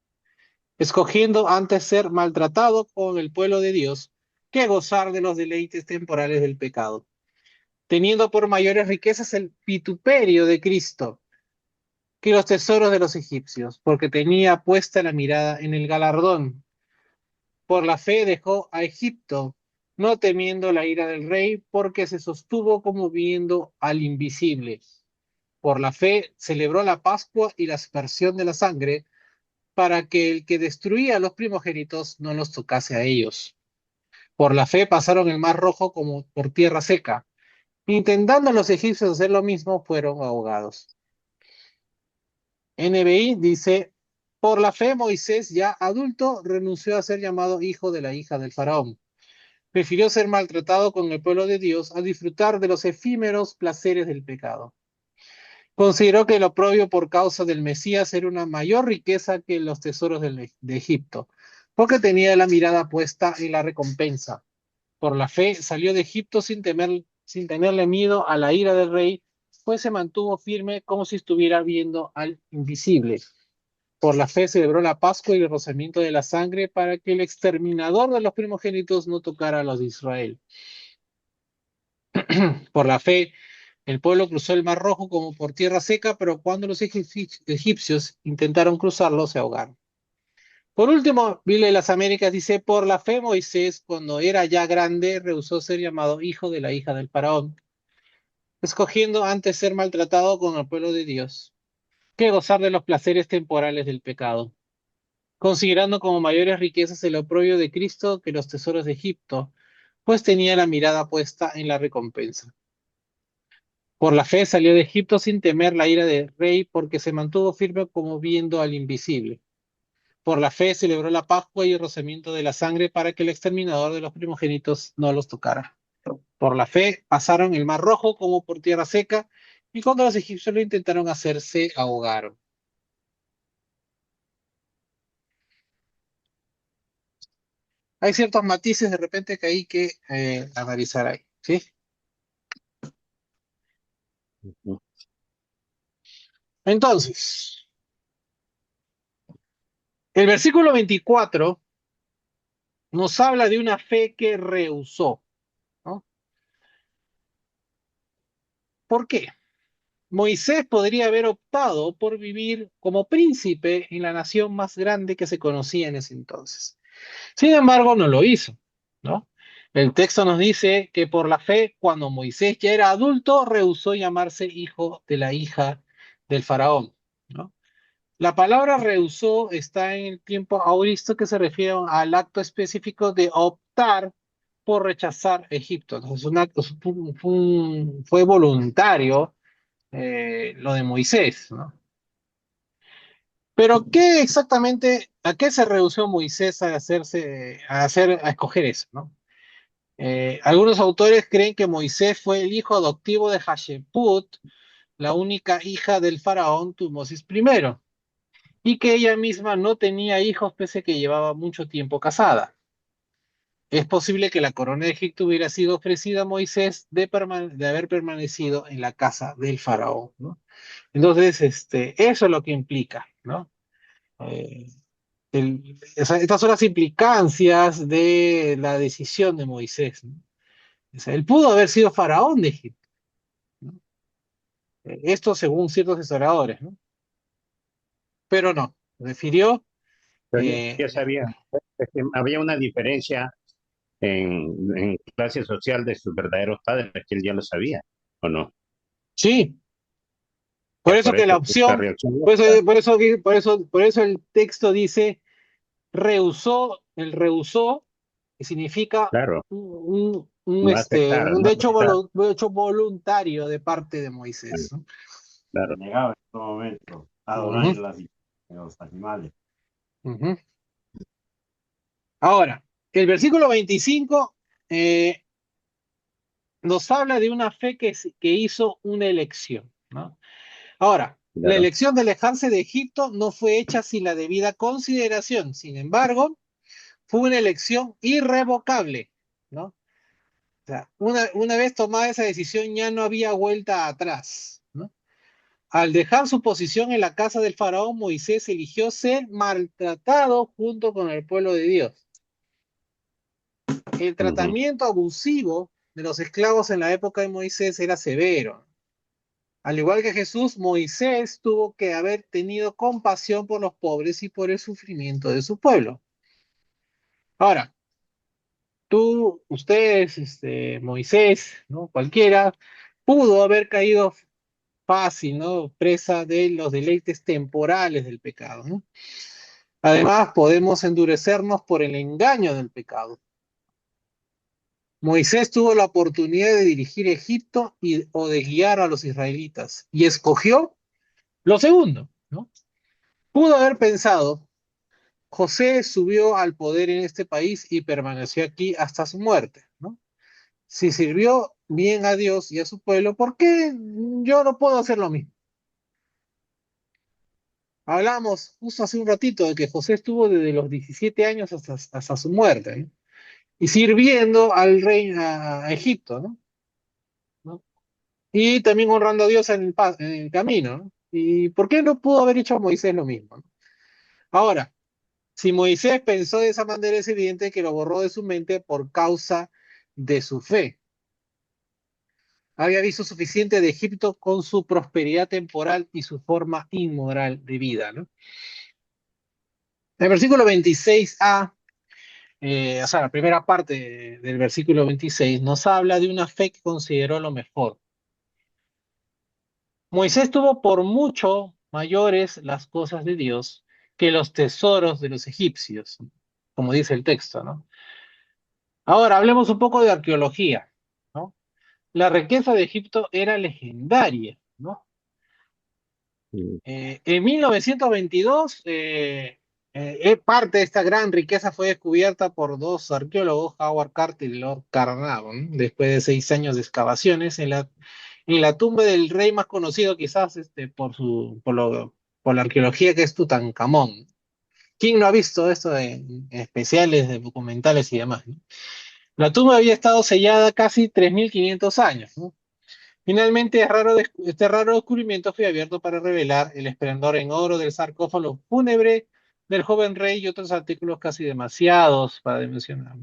escogiendo antes ser maltratado con el pueblo de Dios que gozar de los deleites temporales del pecado, teniendo por mayores riquezas el vituperio de Cristo que los tesoros de los egipcios, porque tenía puesta la mirada en el galardón. Por la fe dejó a Egipto, no temiendo la ira del rey, porque se sostuvo como viendo al invisible. Por la fe celebró la Pascua y la aspersión de la sangre, para que el que destruía a los primogénitos no los tocase a ellos. Por la fe pasaron el mar rojo como por tierra seca. Intentando los egipcios hacer lo mismo, fueron ahogados. NBI dice: por la fe Moisés, ya adulto, renunció a ser llamado hijo de la hija del faraón. Prefirió ser maltratado con el pueblo de Dios a disfrutar de los efímeros placeres del pecado. Consideró que el oprobio por causa del Mesías era una mayor riqueza que los tesoros de Egipto, porque tenía la mirada puesta en la recompensa. Por la fe salió de Egipto sin tenerle miedo a la ira del rey, pues se mantuvo firme como si estuviera viendo al invisible. Por la fe celebró la Pascua y el rozamiento de la sangre para que el exterminador de los primogénitos no tocara a los de Israel. Por la fe el pueblo cruzó el Mar Rojo como por tierra seca, pero cuando los egipcios intentaron cruzarlo, se ahogaron. Por último, Biblia de las Américas dice: por la fe Moisés, cuando era ya grande, rehusó ser llamado hijo de la hija del faraón, escogiendo antes ser maltratado con el pueblo de Dios, que gozar de los placeres temporales del pecado, considerando como mayores riquezas el oprobio de Cristo que los tesoros de Egipto, pues tenía la mirada puesta en la recompensa. Por la fe salió de Egipto sin temer la ira del rey, porque se mantuvo firme como viendo al invisible. Por la fe celebró la Pascua y el rocimiento de la sangre para que el exterminador de los primogénitos no los tocara. Por la fe pasaron el mar rojo como por tierra seca, y cuando los egipcios lo intentaron hacer, se ahogaron. Hay ciertos matices de repente que hay que analizar ahí, ¿sí? Ujú. Entonces, el versículo 24 nos habla de una fe que rehusó, ¿no? ¿Por qué? Moisés podría haber optado por vivir como príncipe en la nación más grande que se conocía en ese entonces. Sin embargo, no lo hizo, ¿no? El texto nos dice que por la fe, cuando Moisés ya era adulto, rehusó llamarse hijo de la hija del faraón, ¿no? La palabra rehusó está en el tiempo aoristo que se refiere al acto específico de optar por rechazar Egipto. Entonces, fue voluntario lo de Moisés, ¿no? Pero ¿qué exactamente, a qué se rehusó Moisés a escoger eso, ¿no? Algunos autores creen que Moisés fue el hijo adoptivo de Hatshepsut, la única hija del faraón Tutmosis I, y que ella misma no tenía hijos pese a que llevaba mucho tiempo casada. Es posible que la corona de Egipto hubiera sido ofrecida a Moisés de haber permanecido en la casa del faraón, ¿no? Entonces, eso es lo que implica, ¿no? Eh, o sea, estas son las implicancias de la decisión de Moisés, ¿no? O sea, él pudo haber sido faraón de Egipto, ¿no? Esto según ciertos historiadores, ¿no? Pero no, prefirió, Pero eh, ya sabía, es que había una diferencia en clase social de sus verdaderos padres, que él ya lo sabía, ¿o no? sí, por Ya eso por que la eso esta opción, reacción. por eso el texto dice rehusó, el rehusó, que significa Claro, no aceptar, un no hecho, aceptar, hecho voluntario de parte de Moisés, ¿no? claro. Negaba en todo momento Ujú, adorar los animales. ujú. Ahora, el versículo 25 eh, nos habla de una fe que hizo una elección, ¿no? Ahora, la Claro. elección de alejarse de Egipto no fue hecha sin la debida consideración. Sin embargo, fue una elección irrevocable, ¿no? O sea, una vez tomada esa decisión ya no había vuelta atrás, ¿no? Al dejar su posición en la casa del faraón, Moisés eligió ser maltratado junto con el pueblo de Dios. El Ujú. tratamiento abusivo de los esclavos en la época de Moisés era severo. Al igual que Jesús, Moisés tuvo que haber tenido compasión por los pobres y por el sufrimiento de su pueblo. Ahora, ustedes, Moisés, ¿no? Cualquiera, pudo haber caído fácil, ¿no? Presa de los deleites temporales del pecado, ¿no? Además, podemos endurecernos por el engaño del pecado. Moisés tuvo la oportunidad de dirigir Egipto o de guiar a los israelitas y escogió lo segundo, ¿no? Pudo haber pensado, José subió al poder en este país y permaneció aquí hasta su muerte, ¿no? Si sirvió bien a Dios y a su pueblo, ¿por qué yo no puedo hacer lo mismo? Hablamos justo hace un ratito de que José estuvo desde los 17 años hasta su muerte, ¿no? Y sirviendo al rey a Egipto, ¿no? ¿No? Y también honrando a Dios en el camino, ¿no? ¿Y por qué no pudo haber hecho Moisés lo mismo? ¿No? Ahora, si Moisés pensó de esa manera, es evidente que lo borró de su mente por causa de su fe. Había visto suficiente de Egipto con su prosperidad temporal y su forma inmoral de vida, ¿no? El versículo 26a, o sea, la primera parte del versículo 26, nos habla de una fe que consideró lo mejor. Moisés tuvo por mucho mayores las cosas de Dios que los tesoros de los egipcios, como dice el texto, ¿no? Ahora, hablemos un poco de arqueología, ¿no? La riqueza de Egipto era legendaria, ¿no? Mm. En 1922, parte de esta gran riqueza fue descubierta por dos arqueólogos, Howard Carter y Lord Carnarvon, después de 6 años de excavaciones en la tumba del rey más conocido quizás por la arqueología que es Tutankamón. ¿Quién no ha visto esto de especiales, de documentales y demás, ¿no? La tumba había estado sellada casi 3.500 años, ¿no? Finalmente, este raro descubrimiento fue abierto para revelar el esplendor en oro del sarcófago fúnebre del joven rey y otros artículos casi demasiados para mencionar.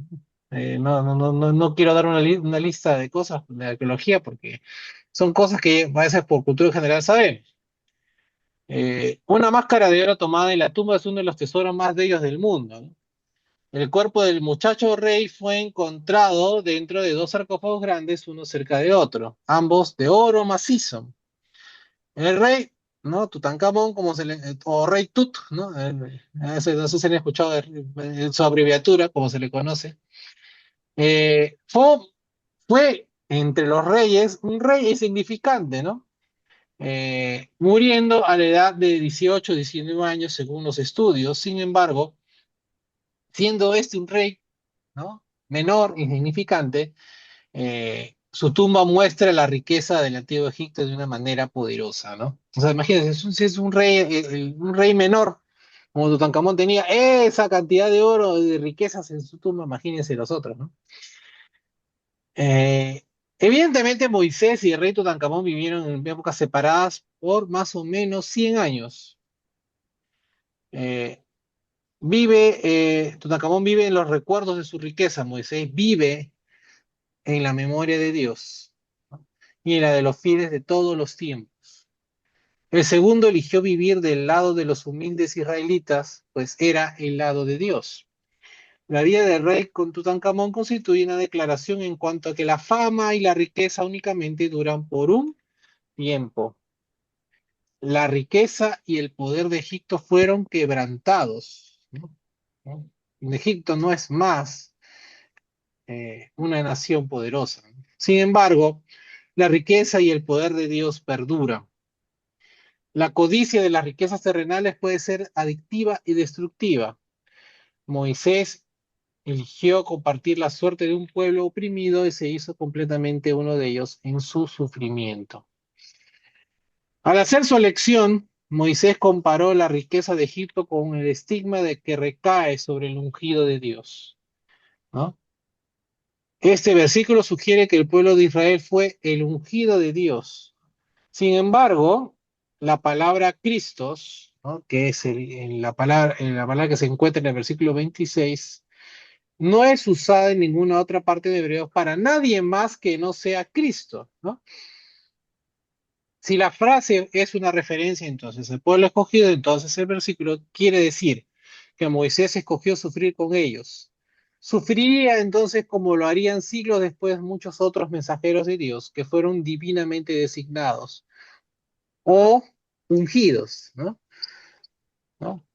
No quiero dar una lista de cosas de arqueología porque son cosas que a veces por cultura general sabemos. Una máscara de oro tomada en la tumba es uno de los tesoros más bellos del mundo, ¿no? El cuerpo del muchacho rey fue encontrado dentro de dos sarcófagos grandes, uno cerca de otro, ambos de oro macizo. El rey, ¿no? Tutankamón, o rey Tut, ¿no? No sé si han escuchado su abreviatura, como se le conoce. Eh, fue, fue entre los reyes un rey insignificante, ¿no? Muriendo a la edad de 18, 19 años, según los estudios. Sin embargo, siendo este un rey, ¿no? Menor, insignificante, su tumba muestra la riqueza del antiguo Egipto de una manera poderosa, ¿no? O sea, imagínense, si es un rey, un rey menor, como Tutankamón tenía esa cantidad de oro, de riquezas en su tumba, imagínense los otros, ¿no? Eh, Evidentemente Moisés y el rey Tutankamón vivieron en épocas separadas por más o menos 100 años. Eh, Tutankamón vive en los recuerdos de su riqueza, Moisés vive en la memoria de Dios, ¿no? Y en la de los fieles de todos los tiempos. El segundo eligió vivir del lado de los humildes israelitas, pues era el lado de Dios. La vida del rey con Tutankamón constituye una declaración en cuanto a que la fama y la riqueza únicamente duran por un tiempo. La riqueza y el poder de Egipto fueron quebrantados, ¿no? ¿No? Egipto no es más una nación poderosa. Sin embargo, la riqueza y el poder de Dios perduran. La codicia de las riquezas terrenales puede ser adictiva y destructiva. Moisés eligió compartir la suerte de un pueblo oprimido y se hizo completamente uno de ellos en su sufrimiento. Al hacer su elección, Moisés comparó la riqueza de Egipto con el estigma de que recae sobre el ungido de Dios, ¿no? Este versículo sugiere que el pueblo de Israel fue el ungido de Dios. Sin embargo, la palabra Cristos, ¿no? Que es en la palabra que se encuentra en el versículo 26, no es usada en ninguna otra parte de Hebreos para nadie más que no sea Cristo, ¿no? Si la frase es una referencia, entonces el pueblo escogido, entonces el versículo quiere decir que Moisés escogió sufrir con ellos. Sufriría entonces como lo harían siglos después muchos otros mensajeros de Dios que fueron divinamente designados o ungidos, ¿no? ¿No?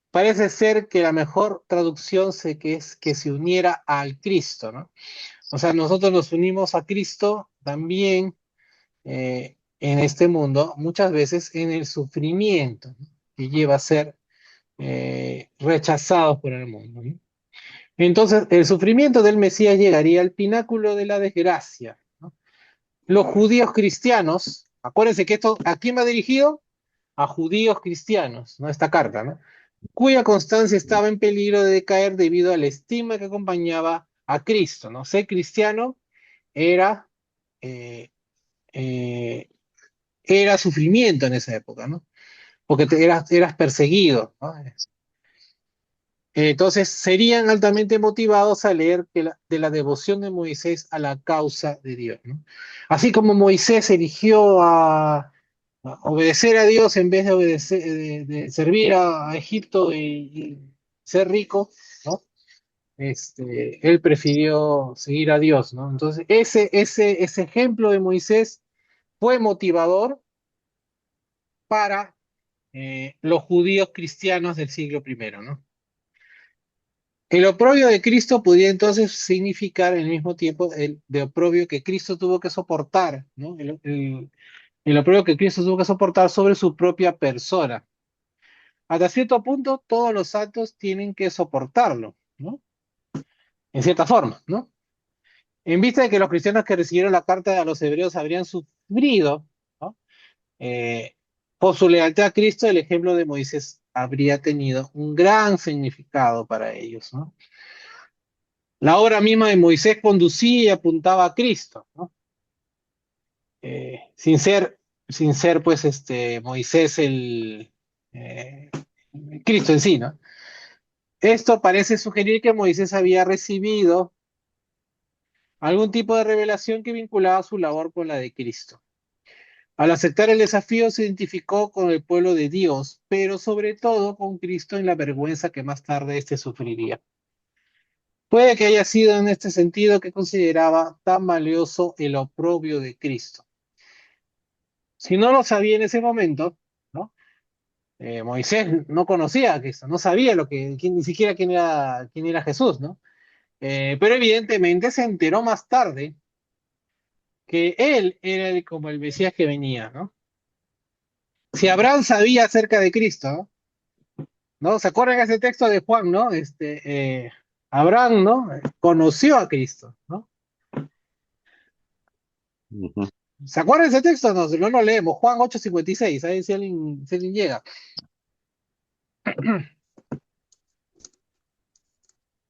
Parece ser que la mejor traducción es que se uniera al Cristo, ¿no? O sea, nosotros nos unimos a Cristo también en este mundo, muchas veces en el sufrimiento, ¿no? Que lleva a ser rechazados por el mundo, ¿no? Entonces, el sufrimiento del Mesías llegaría al pináculo de la desgracia, ¿no? Los judíos cristianos, acuérdense que esto, ¿a quién va dirigido? A judíos cristianos, ¿no? Esta carta, ¿no? Cuya constancia estaba en peligro de decaer debido al estigma que acompañaba a Cristo, ¿no? Ser cristiano era, eh, eh, era sufrimiento en esa época, ¿no? Porque eras perseguido, ¿no? Entonces serían altamente motivados a leer de la devoción de Moisés a la causa de Dios, ¿no? Así como Moisés eligió a obedecer a Dios en vez de de servir a Egipto y ser rico, ¿no? Él prefirió seguir a Dios, ¿no? Entonces, ese ejemplo de Moisés fue motivador para los judíos cristianos del siglo I, ¿no? El oprobio de Cristo podía entonces significar al mismo tiempo el de oprobio que Cristo tuvo que soportar, ¿no? El oprobio que Cristo tuvo que soportar sobre su propia persona. Hasta cierto punto, todos los santos tienen que soportarlo, ¿no? En cierta forma, ¿no? En vista de que los cristianos que recibieron la carta a los hebreos habrían sufrido, ¿no? Eh, por su lealtad a Cristo, el ejemplo de Moisés habría tenido un gran significado para ellos, ¿no? La obra misma de Moisés conducía y apuntaba a Cristo, ¿no? Sin ser, pues, Moisés eh, Cristo en sí, ¿no? Esto parece sugerir que Moisés había recibido algún tipo de revelación que vinculaba su labor con la de Cristo. Al aceptar el desafío se identificó con el pueblo de Dios, pero sobre todo con Cristo en la vergüenza que más tarde éste sufriría. Puede que haya sido en este sentido que consideraba tan valioso el oprobio de Cristo. Si no lo sabía en ese momento, ¿no? Moisés no conocía a Cristo, no sabía ni siquiera quién era Jesús, ¿no? Pero evidentemente se enteró más tarde que él era como el Mesías que venía, ¿no? Si Abraham sabía acerca de Cristo, ¿no? ¿Se acuerdan ese texto de Juan, ¿no? Abraham, ¿no? Conoció a Cristo, ¿no? Ujú. ¿Se acuerdan ese texto? No, si no lo leemos. Juan 8:56, ahí si alguien llega.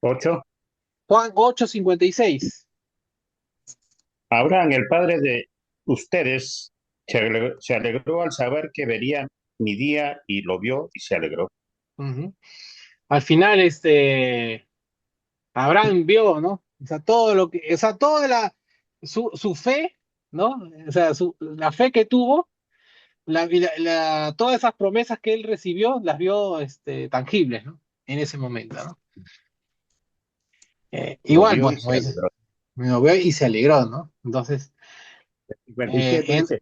8. Juan 8:56. Abraham, el padre de ustedes, se alegró al saber que vería mi día y lo vio y se alegró. Ujú. Al final, Abraham vio, ¿no? O sea, toda su fe, ¿no? O sea, la fe que tuvo, todas esas promesas que él recibió, las vio, tangibles, ¿no? En ese momento, ¿no? Lo Igual, vio y pues, se Moisés alegró. lo vio y se alegró, ¿no? Entonces, 57 en, dice,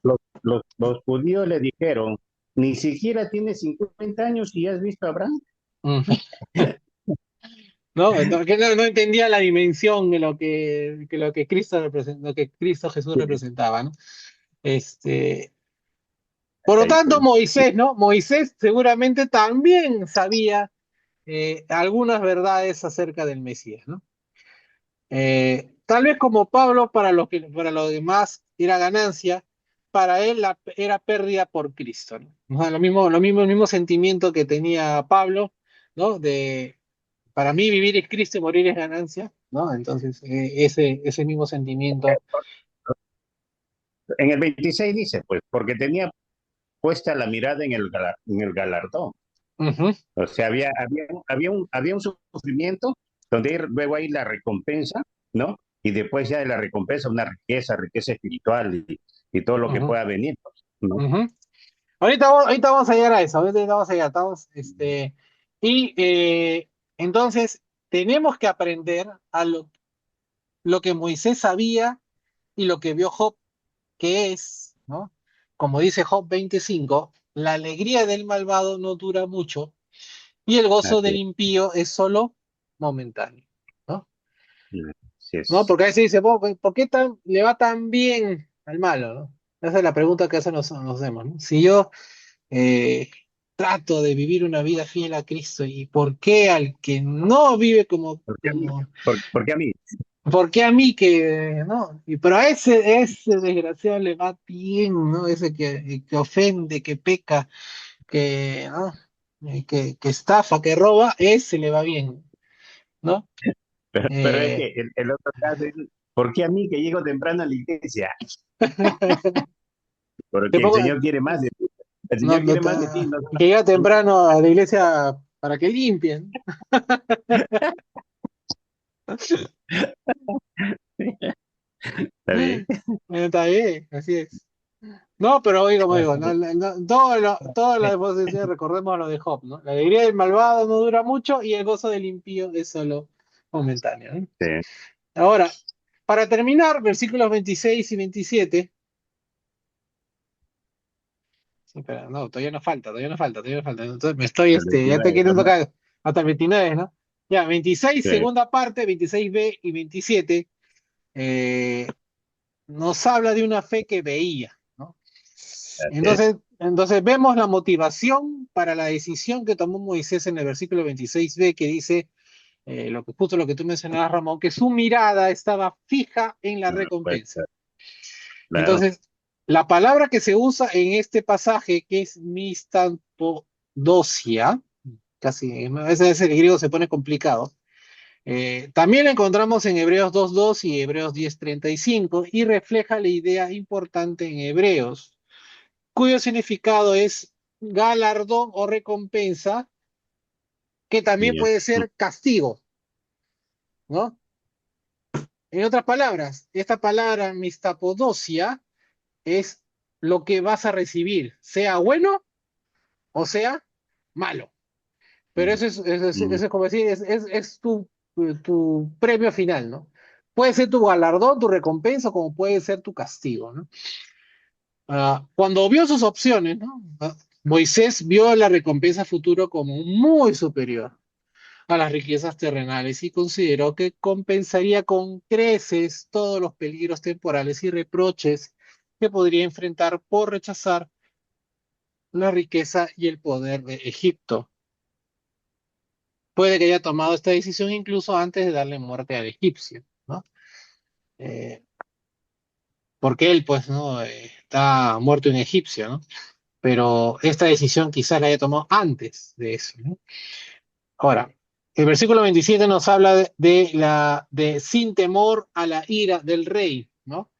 los judíos le dijeron, ni siquiera tienes 50 años y has visto a Abraham. mm, ¿no? Que no entendía la dimensión de lo que lo que Cristo Jesús representaba, ¿no? Este, por lo Ahí tanto, fue. Moisés, ¿no? Moisés seguramente también sabía algunas verdades acerca del Mesías, ¿no? Tal vez como Pablo, para los demás era ganancia, para él era pérdida por Cristo, ¿no? O sea, el mismo sentimiento que tenía Pablo, ¿no? Para mí vivir es Cristo y morir es ganancia, ¿no? Entonces, ese mismo sentimiento. En el 26 dice, pues, porque tenía puesta la mirada en el galardón. Ujú, O sea, había un sufrimiento donde luego hay la recompensa, ¿no? Y después ya de la recompensa una riqueza espiritual y todo lo que ujú, pueda venir, ¿no? ujú. Ahorita vamos a llegar a eso, ahorita vamos a llegar, y entonces tenemos que aprender lo que Moisés sabía y lo que vio Job, que es, ¿no? Como dice Job 25, la alegría del malvado no dura mucho y el gozo del Así, impío es solo momentáneo, ¿no? así ¿No? es. Porque a veces dice, ¿por qué le va tan bien al malo, ¿no? Esa es la pregunta que nos hacemos, ¿no? Si yo eh, trato de vivir una vida fiel a Cristo, ¿y por qué al que no vive ¿Por qué a mí? ¿Por qué a mí? por qué a mí que, no? Pero a ese desgraciado le va bien, ¿no? Ese que ofende, que peca, que, ¿no? Que estafa, que roba, ese le va bien, ¿no? Pero es Eh, que el otro caso es, ¿por qué a mí que llego temprano a la iglesia? te Porque el pongo, Señor quiere más de ti. El no, Señor quiere más de ti. No, y que llega temprano a la iglesia para que limpien. está bien. Está bien, así es. No, pero hoy como digo, todas las posiciones, recordemos lo de Job, ¿no? La alegría del malvado no dura mucho y el gozo del impío es solo momentáneo, ¿no? Sí. Ahora, para terminar, versículos 26 y 27. Sí, pero no, todavía no falta. Entonces me estoy, El ya te 29, quieren tocar hasta el 29, ¿no? Ya, 26, Sí, segunda parte, 26b y 27, eh, nos habla de una fe que veía, ¿no? así es. Entonces vemos la motivación para la decisión que tomó Moisés en el versículo 26b, que dice, justo lo que tú mencionabas, Ramón, que su mirada estaba fija en la Pues, recompensa. claro, Entonces, la palabra que se usa en este pasaje, que es mistantodosia, casi, a veces el griego se pone complicado, también la encontramos en Hebreos 2.2 y Hebreos 10.35 y refleja la idea importante en Hebreos, cuyo significado es galardón o recompensa, que también ya. puede ser castigo, ¿no? En otras palabras, esta palabra mistapodosia es lo que vas a recibir, sea bueno o sea malo. Pero Mm, eso es como decir, es tu premio final, ¿no? Puede ser tu galardón, tu recompensa, como puede ser tu castigo, ¿no? Cuando vio sus opciones, ¿no? Moisés vio la recompensa futuro como muy superior a las riquezas terrenales y consideró que compensaría con creces todos los peligros temporales y reproches que podría enfrentar por rechazar la riqueza y el poder de Egipto. Puede que haya tomado esta decisión incluso antes de darle muerte al egipcio, ¿no? Eh, Porque él, pues, ¿no? Está muerto en egipcio, ¿no? Pero esta decisión quizás la haya tomado antes de eso, ¿no? Ahora, el versículo 27 nos habla de sin temor a la ira del rey, ¿no?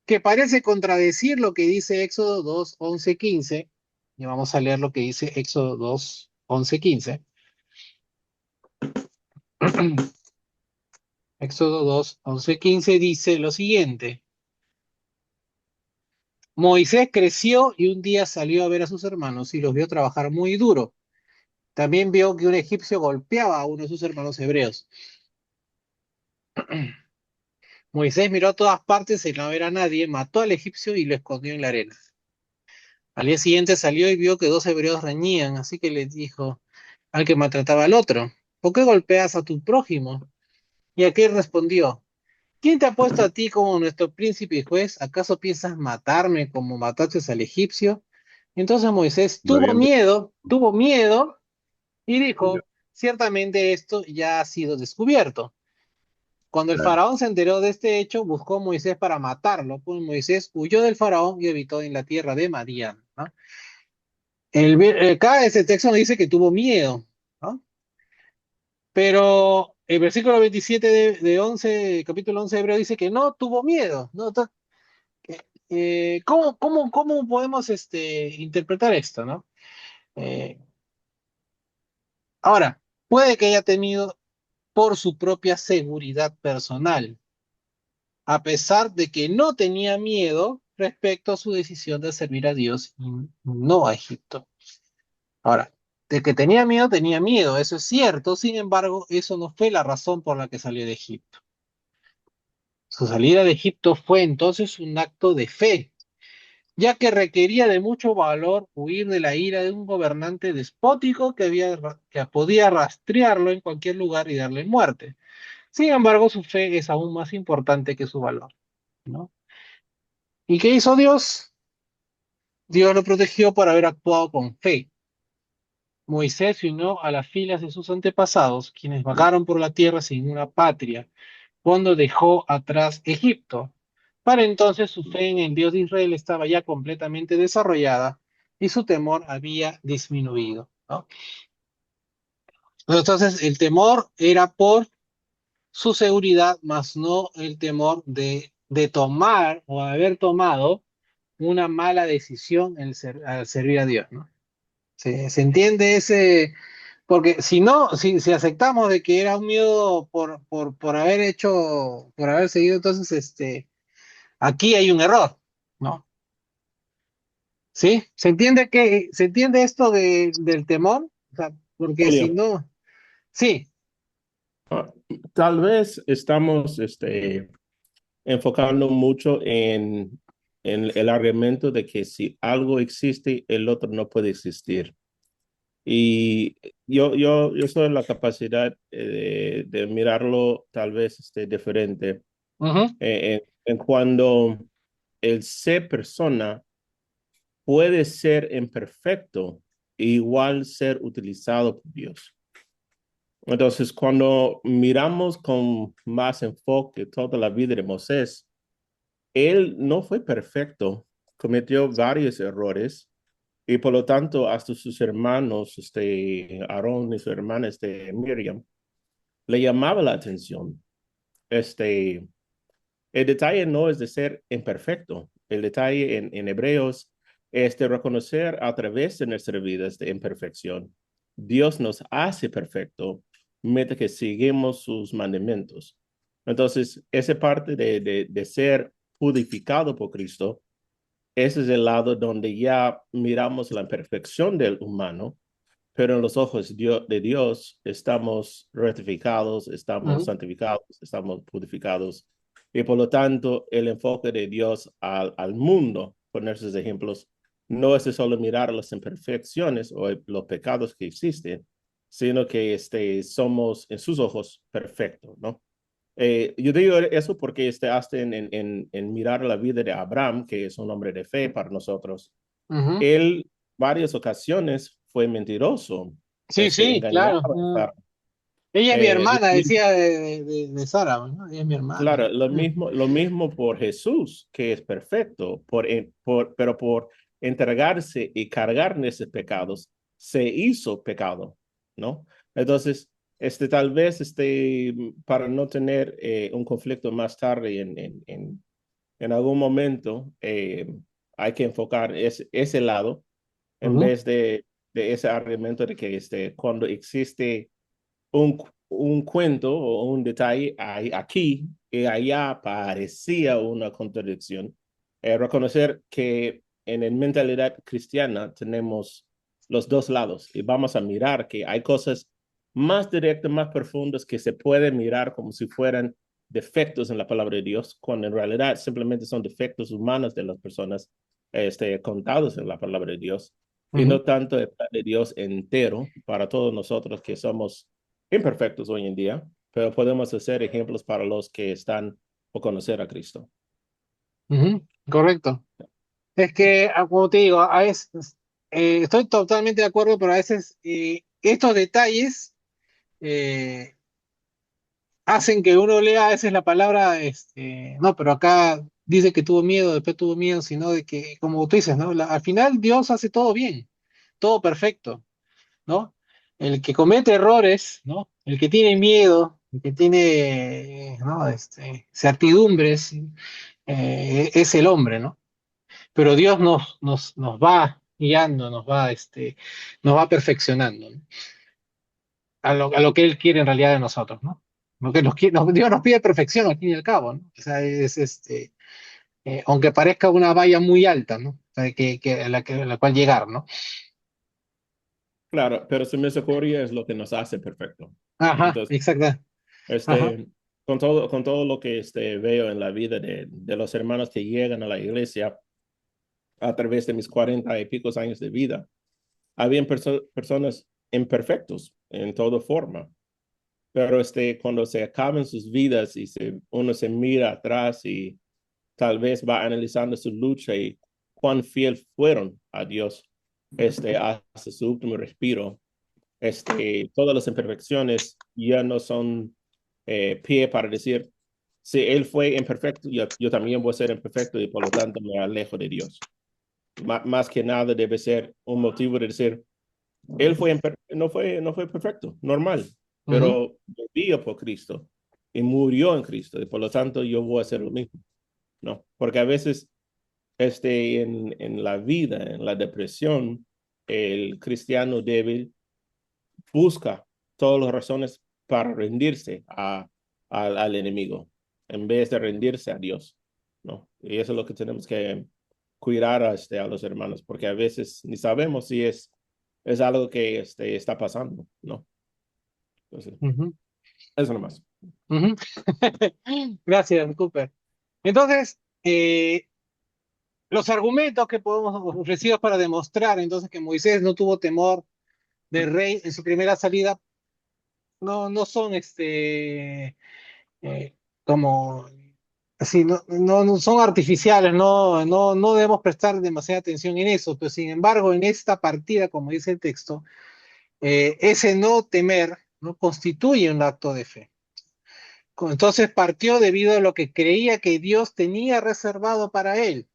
Que parece contradecir lo que dice Éxodo 2, 11, 15. Y vamos a leer lo que dice Éxodo 2, 11, 15. Éxodo 2, 11, 15 dice lo siguiente. Moisés creció y un día salió a ver a sus hermanos y los vio trabajar muy duro. También vio que un egipcio golpeaba a uno de sus hermanos hebreos. Moisés miró a todas partes sin no ver a nadie, mató al egipcio y lo escondió en la arena. Al día siguiente salió y vio que dos hebreos reñían, así que le dijo al que maltrataba al otro, ¿por qué golpeas a tu prójimo? Y aquel respondió, ¿quién te ha puesto a ti como nuestro príncipe y juez? ¿Acaso piensas matarme como mataste al egipcio? Entonces Moisés lo habían tuvo miedo y visto, dijo, ciertamente esto ya ha sido descubierto. Cuando el claro. faraón se enteró de este hecho, buscó a Moisés para matarlo, pues Moisés huyó del faraón y habitó en la tierra de Madián, ¿no? Acá ese texto nos dice que tuvo miedo, ¿no? Pero el versículo 27 de 11, capítulo 11 de Hebreo dice que no tuvo miedo, ¿no? ¿Cómo podemos interpretar esto, ¿no? Eh, Ahora, puede que haya temido por su propia seguridad personal, a pesar de que no tenía miedo respecto a su decisión de servir a Dios y no a Egipto. Ahora, de que tenía miedo, eso es cierto, sin embargo, eso no fue la razón por la que salió de Egipto. Su salida de Egipto fue entonces un acto de fe, ya que requería de mucho valor huir de la ira de un gobernante despótico que podía rastrearlo en cualquier lugar y darle muerte. Sin embargo, su fe es aún más importante que su valor, ¿no? ¿Y qué hizo Dios? Dios lo protegió por haber actuado con fe. Moisés se unió a las filas de sus antepasados, quienes vagaron por la tierra sin una patria, cuando dejó atrás Egipto. Para entonces su fe en el Dios de Israel estaba ya completamente desarrollada y su temor había disminuido, ¿no? Entonces el temor era por su seguridad, más no el temor de tomar o haber tomado una mala decisión al servir a Dios, ¿no? ¿Se entiende ese? Porque si no, si aceptamos de que era un miedo por haber hecho, por haber seguido, entonces aquí hay un error, ¿no? ¿Sí? ¿Se entiende esto del temor? O sea, porque si Julio, no, sí, ah, tal vez estamos enfocando mucho en el argumento de que si algo existe, el otro no puede existir. Y yo soy la capacidad de mirarlo tal vez diferente. Ujú, En cuando el ser persona puede ser imperfecto e igual ser utilizado por Dios. Entonces, cuando miramos con más enfoque toda la vida de Moisés, él no fue perfecto, cometió varios errores y por lo tanto hasta sus hermanos, Aarón y su hermana, Miriam, le llamaba la atención. Este, el detalle no es de ser imperfecto, el detalle en Hebreos es de reconocer a través de nuestras vidas de imperfección. Dios nos hace perfecto mientras que seguimos sus mandamientos. Entonces, esa parte de ser purificado por Cristo, ese es el lado donde ya miramos la imperfección del humano, pero en los ojos de Dios estamos rectificados, estamos ujú, santificados, estamos purificados. Y por lo tanto, el enfoque de Dios al mundo, por esos ejemplos, no es solo mirar las imperfecciones o los pecados que existen, sino que somos en sus ojos perfectos, ¿no? Yo digo eso porque hasta en mirar la vida de Abraham, que es un hombre de fe para nosotros, ujú. él varias ocasiones fue mentiroso, Sí, sí, engañaba claro. a Sara. Ella es mi hermana, Lo decía de Sara, ¿no? Ella es mi hermana. Claro, lo mismo por Jesús, que es perfecto, pero por entregarse y cargar esos pecados, se hizo pecado, ¿no? Entonces, tal vez para no tener un conflicto más tarde en algún momento, hay que enfocar ese lado en Ujú, vez de ese argumento de que cuando existe un, un cuento o un detalle aquí y allá parecía una contradicción. Reconocer que en la mentalidad cristiana tenemos los dos lados y vamos a mirar que hay cosas más directas, más profundas que se pueden mirar como si fueran defectos en la palabra de Dios, cuando en realidad simplemente son defectos humanos de las personas contados en la palabra de Dios y ujú, no tanto el plan de Dios entero para todos nosotros que somos imperfectos hoy en día, pero podemos hacer ejemplos para los que están por conocer a Cristo. ujú. Correcto. Es que, como te digo, a veces estoy totalmente de acuerdo, pero a veces estos detalles eh, hacen que uno lea a veces la palabra, no, pero acá dice que tuvo miedo, después tuvo miedo, sino de que, como tú dices, ¿no? Al final Dios hace todo bien, todo perfecto, ¿no? El que comete errores, ¿no? El que tiene miedo, el que tiene, ¿no? Certidumbres, es el hombre, ¿no? Pero Dios nos va guiando, nos va perfeccionando, ¿no? A lo que Él quiere en realidad de nosotros, ¿no? Lo que Dios nos pide perfección al fin y al cabo, ¿no? O sea, aunque parezca una valla muy alta, ¿no? O sea, a la cual llegar, ¿no? Claro, pero su misericordia es lo que nos hace perfecto. Ajá, Entonces, exacto. Ajá. este, con todo lo que veo en la vida de los hermanos que llegan a la iglesia a través de mis 40 y pico años de vida, habían personas imperfectos en toda forma, pero cuando se acaban sus vidas y uno se mira atrás y tal vez va analizando su lucha y cuán fiel fueron a Dios hasta su último respiro. Todas las imperfecciones ya no son pie para decir, si él fue imperfecto, yo también voy a ser imperfecto y por lo tanto me alejo de Dios. Más que nada debe ser un motivo de decir, él no fue perfecto, normal, Ujú, pero vivió por Cristo y murió en Cristo y por lo tanto yo voy a hacer lo mismo, ¿no? Porque a veces en la vida, en la depresión, el cristiano débil busca todas las razones para rendirse al enemigo en vez de rendirse a Dios, ¿no? Y eso es lo que tenemos que cuidar a los hermanos, porque a veces ni sabemos si es algo que está pasando, ¿no? Entonces, ujú, eso nomás. ujú. Gracias, Cooper. Entonces, los argumentos que podemos ofrecidos para demostrar entonces que Moisés no tuvo temor del rey en su primera salida no son como así, no son artificiales, no debemos prestar demasiada atención en eso, pero sin embargo, en esta partida, como dice el texto, ese no temer no constituye un acto de fe. Entonces partió debido a lo que creía que Dios tenía reservado para él.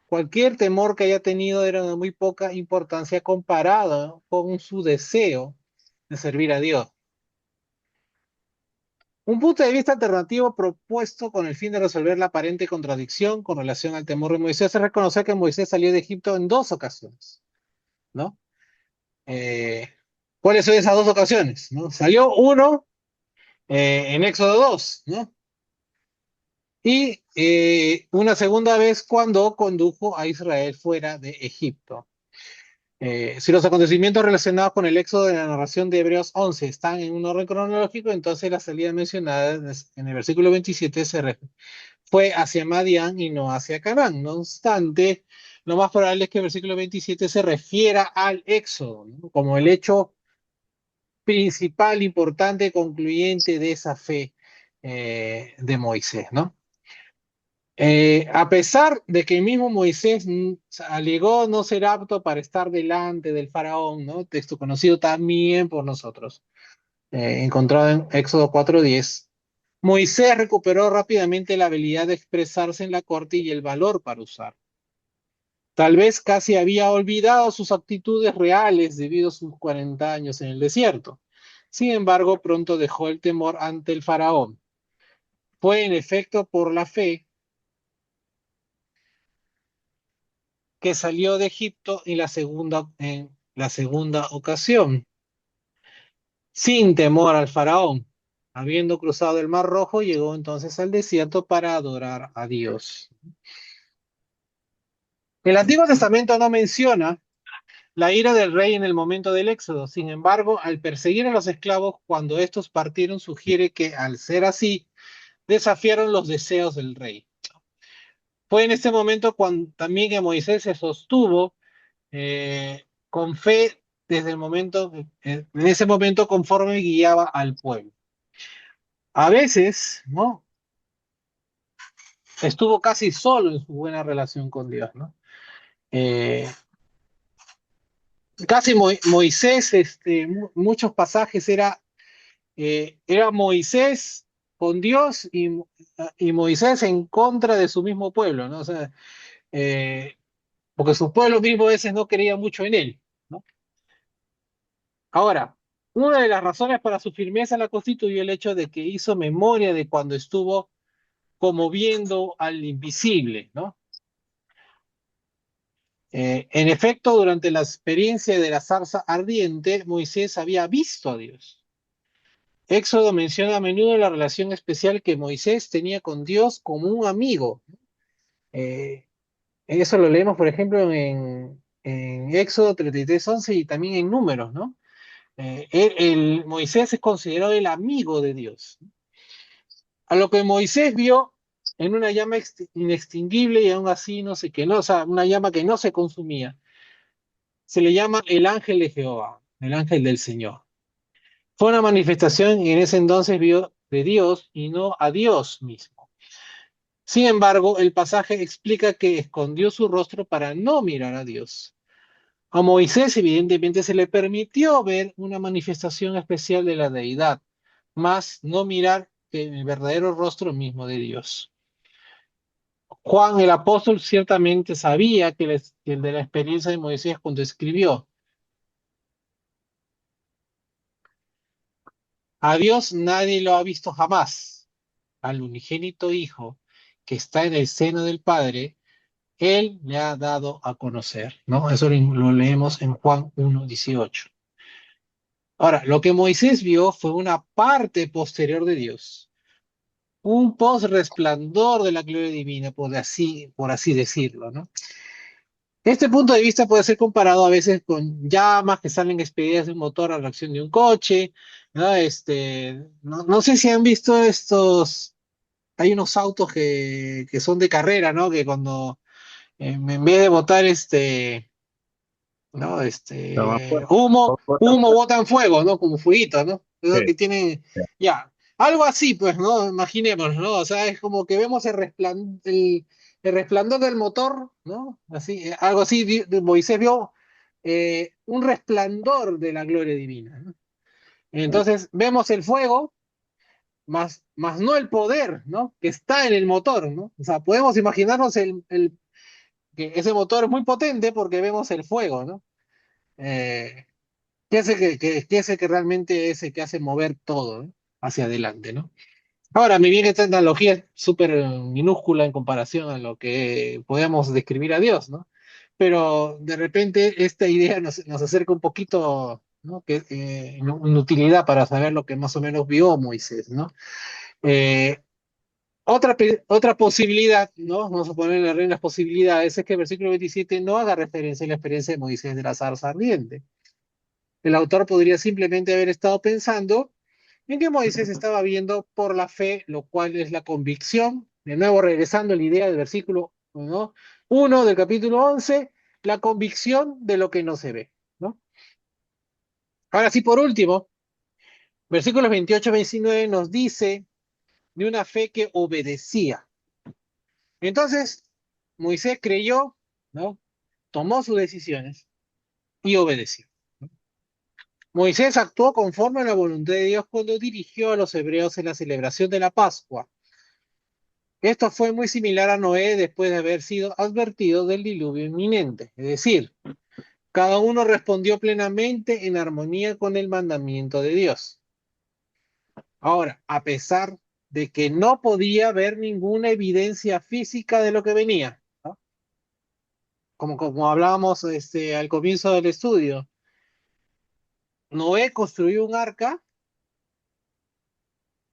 Cualquier temor que haya tenido era de muy poca importancia comparado con su deseo de servir a Dios. Un punto de vista alternativo propuesto con el fin de resolver la aparente contradicción con relación al temor de Moisés es reconocer que Moisés salió de Egipto en dos ocasiones, ¿no? Eh, ¿Cuáles son esas dos ocasiones? ¿No? Salió uno en Éxodo 2, ¿no? Y una segunda vez cuando condujo a Israel fuera de Egipto. Si los acontecimientos relacionados con el éxodo de la narración de Hebreos 11 están en un orden cronológico, entonces la salida mencionada en el versículo 27 fue hacia Madián y no hacia Canaán. No obstante, lo más probable es que el versículo 27 se refiera al éxodo, ¿no? Como el hecho principal, importante, concluyente de esa fe de Moisés, ¿no? A pesar de que el mismo Moisés alegó no ser apto para estar delante del faraón, ¿no? Texto conocido también por nosotros, encontrado en Éxodo 4:10, Moisés recuperó rápidamente la habilidad de expresarse en la corte y el valor para usar. Tal vez casi había olvidado sus actitudes reales debido a sus 40 años en el desierto. Sin embargo, pronto dejó el temor ante el faraón. Fue en efecto por la fe que salió de Egipto en la segunda ocasión, sin temor al faraón. Habiendo cruzado el Mar Rojo, llegó entonces al desierto para adorar a Dios. El Antiguo Testamento no menciona la ira del rey en el momento del éxodo. Sin embargo, al perseguir a los esclavos cuando estos partieron, sugiere que al ser así, desafiaron los deseos del rey. Fue en este momento cuando también que Moisés se sostuvo con fe desde el momento, en ese momento conforme guiaba al pueblo. A veces, ¿no? Estuvo casi solo en su buena relación con Dios, ¿no? Eh, Casi Moisés, muchos pasajes era Moisés con Dios y Moisés en contra de su mismo pueblo, ¿no? O sea, porque su pueblo mismo a veces no creía mucho en él, ¿no? Ahora, una de las razones para su firmeza la constituyó el hecho de que hizo memoria de cuando estuvo como viendo al invisible, ¿no? En efecto, durante la experiencia de la zarza ardiente, Moisés había visto a Dios. Éxodo menciona a menudo la relación especial que Moisés tenía con Dios como un amigo. Eh, Eso lo leemos, por ejemplo, en Éxodo 33:11 y también en Números, ¿no? Moisés es considerado el amigo de Dios. A lo que Moisés vio en una llama inextinguible y aún así no sé qué, no, o sea, una llama que no se consumía, se le llama el ángel de Jehová, el ángel del Señor. Fue una manifestación y en ese entonces vio de Dios y no a Dios mismo. Sin embargo, el pasaje explica que escondió su rostro para no mirar a Dios. A Moisés evidentemente se le permitió ver una manifestación especial de la deidad, mas no mirar el verdadero rostro mismo de Dios. Juan el apóstol ciertamente sabía que el de la experiencia de Moisés cuando escribió: a Dios nadie lo ha visto jamás, al unigénito Hijo que está en el seno del Padre, Él le ha dado a conocer, ¿no? Eso lo leemos en Juan 1:18. Ahora, lo que Moisés vio fue una parte posterior de Dios, un post-resplandor de la gloria divina, por así decirlo, ¿no? Este punto de vista puede ser comparado a veces con llamas que salen expedidas de un motor a la reacción de un coche, ¿no? No sé si han visto hay unos autos que son de carrera, ¿no? Que cuando en vez de botar ¿no? No, Humo botan fuego, ¿no? Como fueguito, ¿no? Eso sí, que tienen, sí. ya, algo así, pues, ¿no? Imaginemos, ¿no? O sea, es como que vemos el resplandor del motor, ¿no? Así, algo así, Moisés vio un resplandor de la gloria divina, ¿no? Entonces, vemos el fuego, más no el poder, ¿no? Que está en el motor, ¿no? O sea, podemos imaginarnos que ese motor es muy potente porque vemos el fuego, ¿no? Eh, que es el que realmente es el que hace mover todo, ¿no? Hacia adelante, ¿no? Ahora, mi bien, esta analogía es súper minúscula en comparación a lo que podemos describir a Dios, ¿no? Pero de repente esta idea nos acerca un poquito, ¿no? En utilidad para saber lo que más o menos vio Moisés, ¿no? Eh, otra posibilidad, ¿no? Vamos a poner en las posibilidades, es que el versículo 27 no haga referencia a la experiencia de Moisés de la zarza ardiente. El autor podría simplemente haber estado pensando en que Moisés estaba viendo por la fe, lo cual es la convicción. De nuevo, regresando a la idea del versículo, ¿no? 1 del capítulo 11, la convicción de lo que no se ve, ¿no? Ahora sí, por último, versículos 28-29 nos dice de una fe que obedecía. Entonces, Moisés creyó, ¿no? Tomó sus decisiones y obedeció. Moisés actuó conforme a la voluntad de Dios cuando dirigió a los hebreos en la celebración de la Pascua. Esto fue muy similar a Noé después de haber sido advertido del diluvio inminente. Es decir, cada uno respondió plenamente en armonía con el mandamiento de Dios. Ahora, a pesar de que no podía haber ninguna evidencia física de lo que venía, ¿no? Como hablábamos al comienzo del estudio, Noé construyó un arca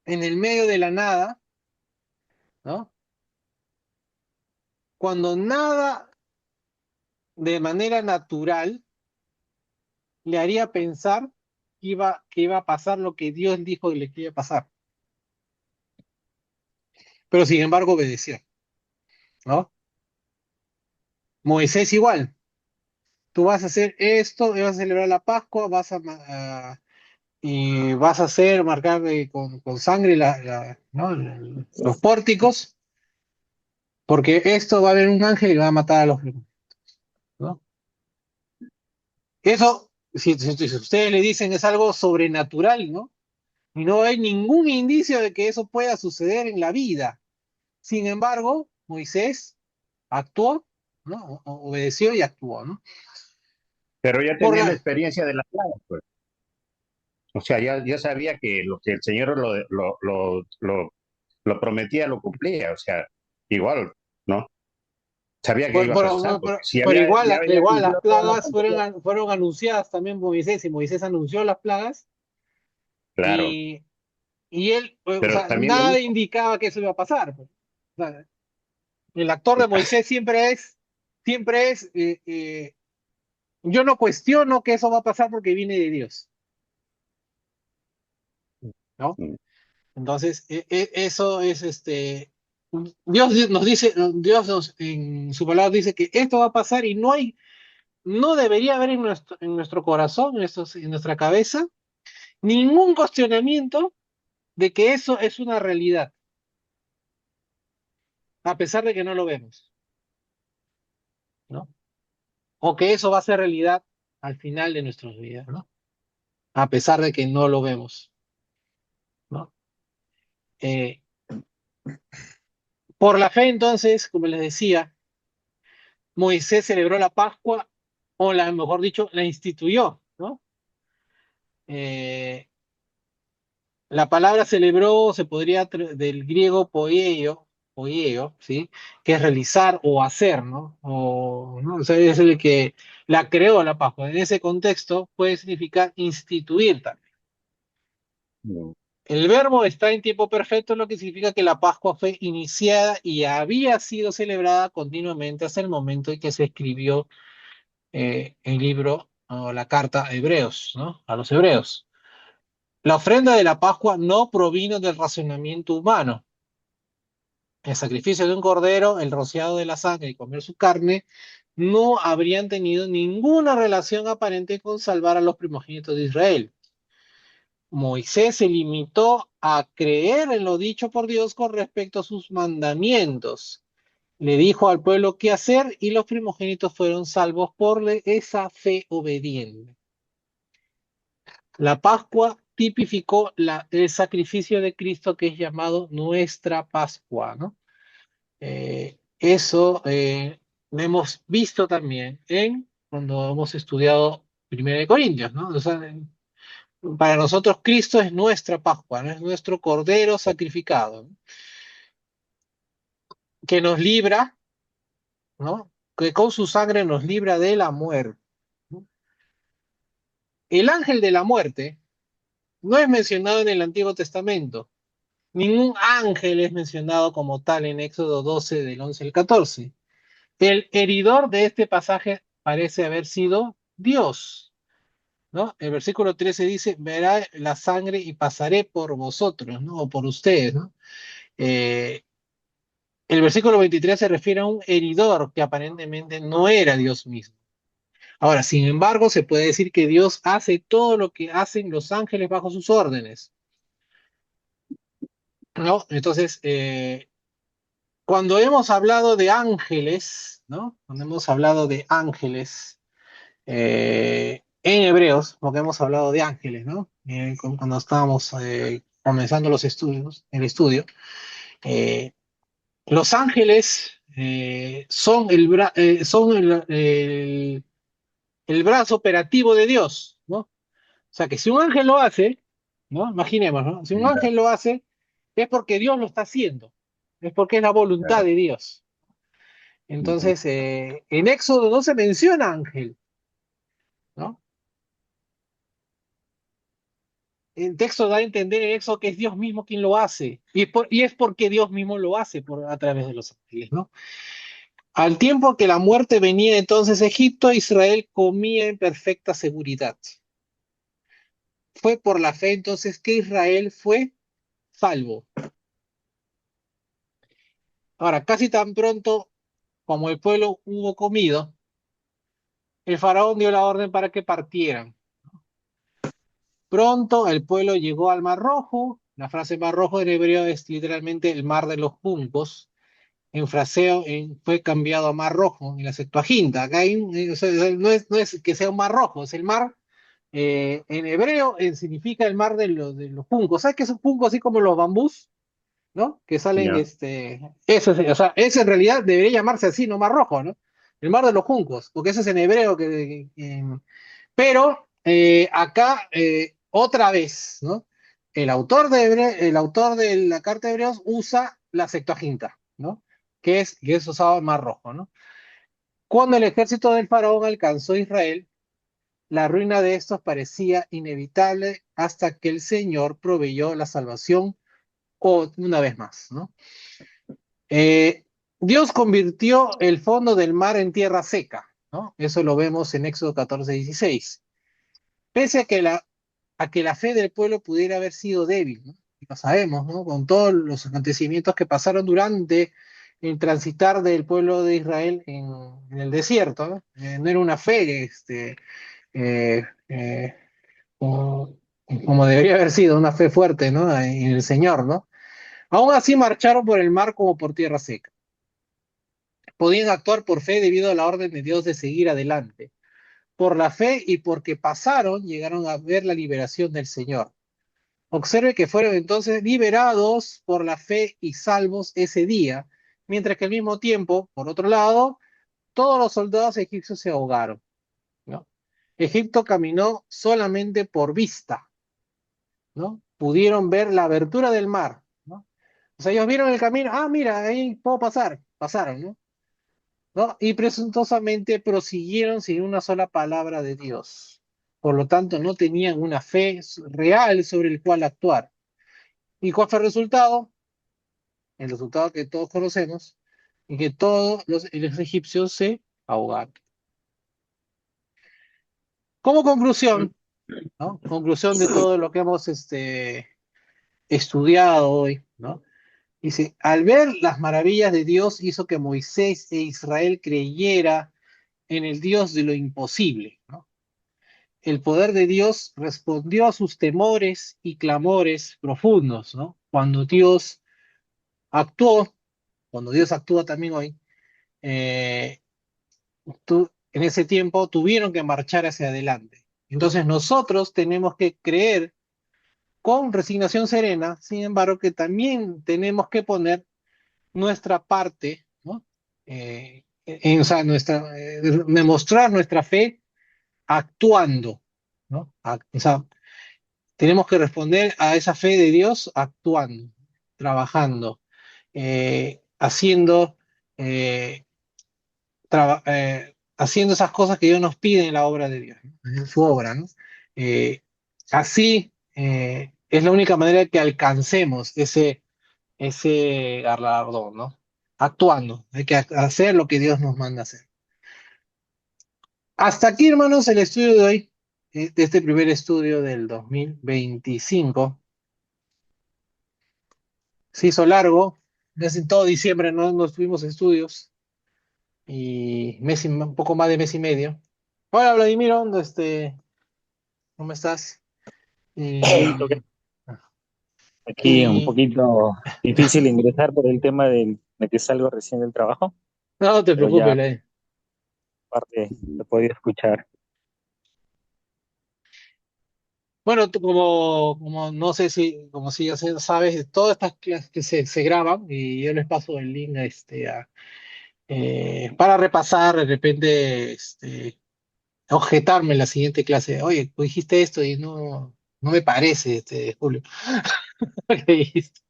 en el medio de la nada, ¿no? Cuando nada de manera natural le haría pensar que iba a pasar lo que Dios dijo que le iba a pasar. Pero sin embargo obedeció, ¿no? Moisés igual. Tú vas a hacer esto, vas a celebrar la Pascua, y vas a hacer, marcar con sangre ¿no? Los pórticos, porque esto va a haber un ángel y va a matar a los primos, ¿no? Eso, si ustedes le dicen es algo sobrenatural, ¿no? Y no hay ningún indicio de que eso pueda suceder en la vida. Sin embargo, Moisés actuó, ¿no? Obedeció y actuó, ¿no? Pero ya Por tenía la la, experiencia de la plaga, pues. O sea, ya sabía que lo que el Señor lo prometía, lo cumplía. O sea, igual, ¿no? Sabía que por, iba a pasar, por- porque por- si pero ya había igual las cumplido toda la plagas profecía. fueron anunciadas también por Moisés, y Moisés anunció las plagas, Claro, y, y él, o pero sea, también lo nada hizo. indicaba que eso iba a pasar, pues. O sea, el actor de Moisés siempre es, yo no cuestiono que eso va a pasar porque viene de Dios, ¿no? Entonces, eso es Dios nos dice, en su palabra dice que esto va a pasar y no debería haber en nuestro corazón, en nuestra cabeza, ningún cuestionamiento de que eso es una realidad, a pesar de que no lo vemos, ¿no? O que eso va a ser realidad al final de nuestras vidas, ¿no? A pesar de que no lo vemos, ¿no? Eh, por la fe, entonces, como les decía, Moisés celebró la Pascua, mejor dicho, la instituyó, ¿no? Eh, la palabra celebró se podría del griego poieo, ¿sí? Que es realizar o hacer, ¿no? ¿no? O sea, es el que la creó la Pascua. En ese contexto puede significar instituir también. Mm. El verbo está en tiempo perfecto, lo que significa que la Pascua fue iniciada y había sido celebrada continuamente hasta el momento en que se escribió el libro o la carta a Hebreos, ¿no? A los Hebreos. La ofrenda de la Pascua no provino del razonamiento humano. El sacrificio de un cordero, el rociado de la sangre y comer su carne no habrían tenido ninguna relación aparente con salvar a los primogénitos de Israel. Moisés se limitó a creer en lo dicho por Dios con respecto a sus mandamientos. Le dijo al pueblo qué hacer y los primogénitos fueron salvos por esa fe obediente. La Pascua tipificó el sacrificio de Cristo que es llamado nuestra Pascua, ¿no? Eso lo hemos visto también cuando hemos estudiado Primera de Corintios, ¿no? O sea, para nosotros Cristo es nuestra Pascua, ¿no? Es nuestro Cordero sacrificado, ¿no? Que nos libra, ¿no? Que con su sangre nos libra de la muerte, ¿no? El ángel de la muerte no es mencionado en el Antiguo Testamento. Ningún ángel es mencionado como tal en Éxodo 12 del 11 al 14. El heridor de este pasaje parece haber sido Dios, ¿no? El versículo 13 dice, verá la sangre y pasaré por vosotros, ¿no? O por ustedes, ¿no? Eh, el versículo 23 se refiere a un heridor que aparentemente no era Dios mismo. Ahora, sin embargo, se puede decir que Dios hace todo lo que hacen los ángeles bajo sus órdenes, ¿no? Entonces, cuando hemos hablado de ángeles, ¿no? Cuando hemos hablado de ángeles en Hebreos, porque hemos hablado de ángeles, ¿no? Cuando estábamos comenzando los estudios, el estudio, eh, los ángeles son el brazo operativo de Dios, ¿no? O sea que si un ángel lo hace, ¿no? Imaginemos, ¿no? Si un ángel lo hace, es porque Dios lo está haciendo, es porque es la voluntad de Dios. Entonces, en Éxodo no se menciona ángel, ¿no? El texto da a entender en Éxodo que es Dios mismo quien lo hace, y es porque Dios mismo lo hace a través de los ángeles, ¿no? Al tiempo que la muerte venía entonces a Egipto, Israel comía en perfecta seguridad. Fue por la fe entonces que Israel fue salvo. Ahora, casi tan pronto como el pueblo hubo comido, el faraón dio la orden para que partieran. Pronto el pueblo llegó al Mar Rojo. La frase Mar Rojo en hebreo es literalmente el mar de los juncos. En fraseo fue cambiado a Mar Rojo en la Septuaginta. Acá o sea, no es que sea un mar rojo, es el mar. En hebreo significa el mar de los juncos. ¿Sabes qué es un junco? Así como los bambús, ¿no? Que salen, Ya. eso, o sea, ese en realidad debería llamarse así, no Mar Rojo, ¿no? El mar de los juncos, porque ese es en hebreo pero acá, otra vez, ¿no? El autor de la carta de Hebreos usa la Septuaginta, ¿no? Que es usado en Mar Rojo, ¿no? Cuando el ejército del faraón alcanzó Israel, la ruina de estos parecía inevitable hasta que el Señor proveyó la salvación una vez más, ¿no? Eh, Dios convirtió el fondo del mar en tierra seca, ¿no? Eso lo vemos en Éxodo 14:16. Pese a que la fe del pueblo pudiera haber sido débil, ¿no? Y lo sabemos, ¿no? Con todos los acontecimientos que pasaron durante el transitar del pueblo de Israel en el desierto, ¿no? No era una fe eh, eh, como, como debería haber sido, una fe fuerte, ¿no? En el Señor, ¿no? Aún así marcharon por el mar como por tierra seca. Podían actuar por fe debido a la orden de Dios de seguir adelante. Por la fe y porque pasaron, llegaron a ver la liberación del Señor. Observe que fueron entonces liberados por la fe y salvos ese día, mientras que al mismo tiempo, por otro lado, todos los soldados egipcios se ahogaron, ¿no? Egipto caminó solamente por vista, ¿no? Pudieron ver la abertura del mar, ¿no? O sea, ellos vieron el camino, mira, ahí puedo pasar, pasaron, ¿no? ¿No? Y presuntosamente prosiguieron sin una sola palabra de Dios. Por lo tanto, no tenían una fe real sobre el cual actuar. ¿Y cuál fue el resultado? El resultado que todos conocemos, y que todos los egipcios se ahogaron. Como conclusión, ¿no? Conclusión de todo lo que hemos estudiado hoy, ¿no? Dice, al ver las maravillas de Dios hizo que Moisés e Israel creyera en el Dios de lo imposible, ¿no? El poder de Dios respondió a sus temores y clamores profundos, ¿no? Actuó, Cuando Dios actúa también hoy, eh, en ese tiempo tuvieron que marchar hacia adelante. Entonces nosotros tenemos que creer con resignación serena, sin embargo, que también tenemos que poner nuestra parte, ¿no? O sea, demostrar nuestra fe actuando, ¿no? O sea, tenemos que responder a esa fe de Dios actuando, trabajando, eh, haciendo esas cosas que Dios nos pide en la obra de Dios, ¿no? En su obra, ¿no? Así es la única manera que alcancemos ese galardón, ¿no? Actuando, hay que hacer lo que Dios nos manda hacer. Hasta aquí, hermanos, el estudio de hoy, de este primer estudio del 2025. Se hizo largo, casi todo diciembre no tuvimos estudios y un poco más de mes y medio. Hola, Vladimiro, ¿cómo estás? Hey, aquí un Y poquito difícil ingresar por el tema de que salgo recién del trabajo, no te pero ya preocupes, aparte lo podía escuchar. bueno, tú como no sé como si ya sabes, todas estas clases que se graban y yo les paso el link para repasar, de repente, objetarme en la siguiente clase. Oye, tú dijiste esto y no me parece, Julio. ¿Qué dijiste?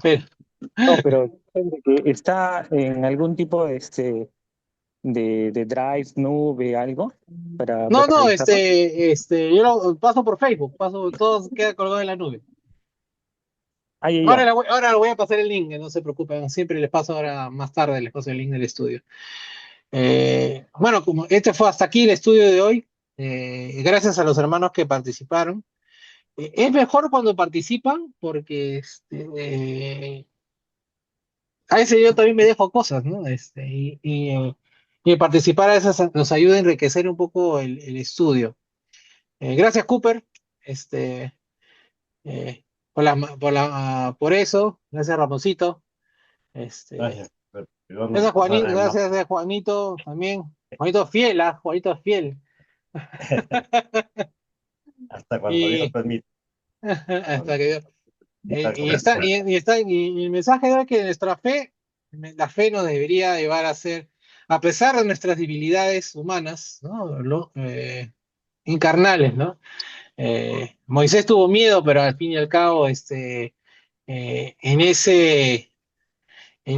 Pero, No, pero gente que está en algún tipo de, de Drive, nube, algo, no, para no, revisarlo. yo lo paso por Facebook, todo queda colgado en la nube. Ah, ya, ya. Ahora le voy a pasar el link, no se preocupen, siempre les paso ahora más tarde, les paso el link del estudio. Bueno, como este fue hasta aquí el estudio de hoy, gracias a los hermanos que participaron. Es mejor cuando participan porque a veces yo también me dejo cosas, ¿no? Y participar a veces nos ayuda a enriquecer un poco el estudio. Gracias, Cooper, este, eh, por eso. Gracias, Ramoncito. Este, Gracias. Yo no pasar el más Gracias a Juanito también. Juanito fiel, ¿ah? Juanito fiel. hasta cuando Dios Y permite. hasta que Está está, correcto. y el mensaje era que la fe nos debería llevar a ser, a pesar de nuestras debilidades humanas, ¿no? Incarnales, ¿no? Moisés tuvo miedo, pero al fin y al cabo, en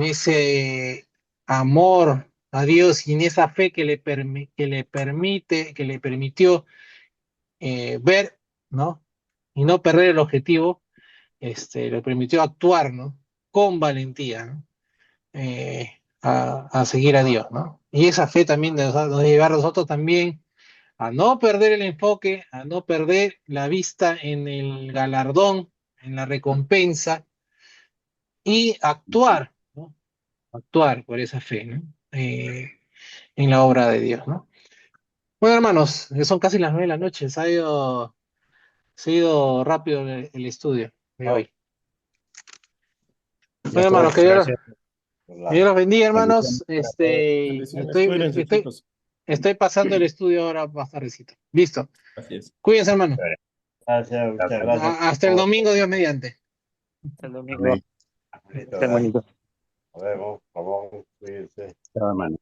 ese amor a Dios y en esa fe que le permitió ver, ¿no? Y no perder el objetivo, le permitió actuar, ¿no? Con valentía, ¿no? A seguir a Dios, ¿no? Y esa fe también nos debe llevar a nosotros también a no perder el enfoque, a no perder la vista en el galardón, en la recompensa y actuar, ¿no? Actuar por esa fe, ¿no? En la obra de Dios, ¿no? Bueno, hermanos, son casi las 9 de la noche, se ha ido rápido el estudio de Oh, hoy. ya Bueno, hermanos, estuvo Gracias. por Que Dios la los bendiga, Bendiciones hermanos. para todos. Bendiciones, cuídense, chicos. Estoy pasando el estudio ahora más tardecito. Listo. Gracias. Cuídense, hermano. gracias, muchas Gracias. gracias Hasta el domingo, Dios mediante. El domingo, Amén. Listo, está bonito. Nos vemos, por favor, cuídense. Chao, hermano.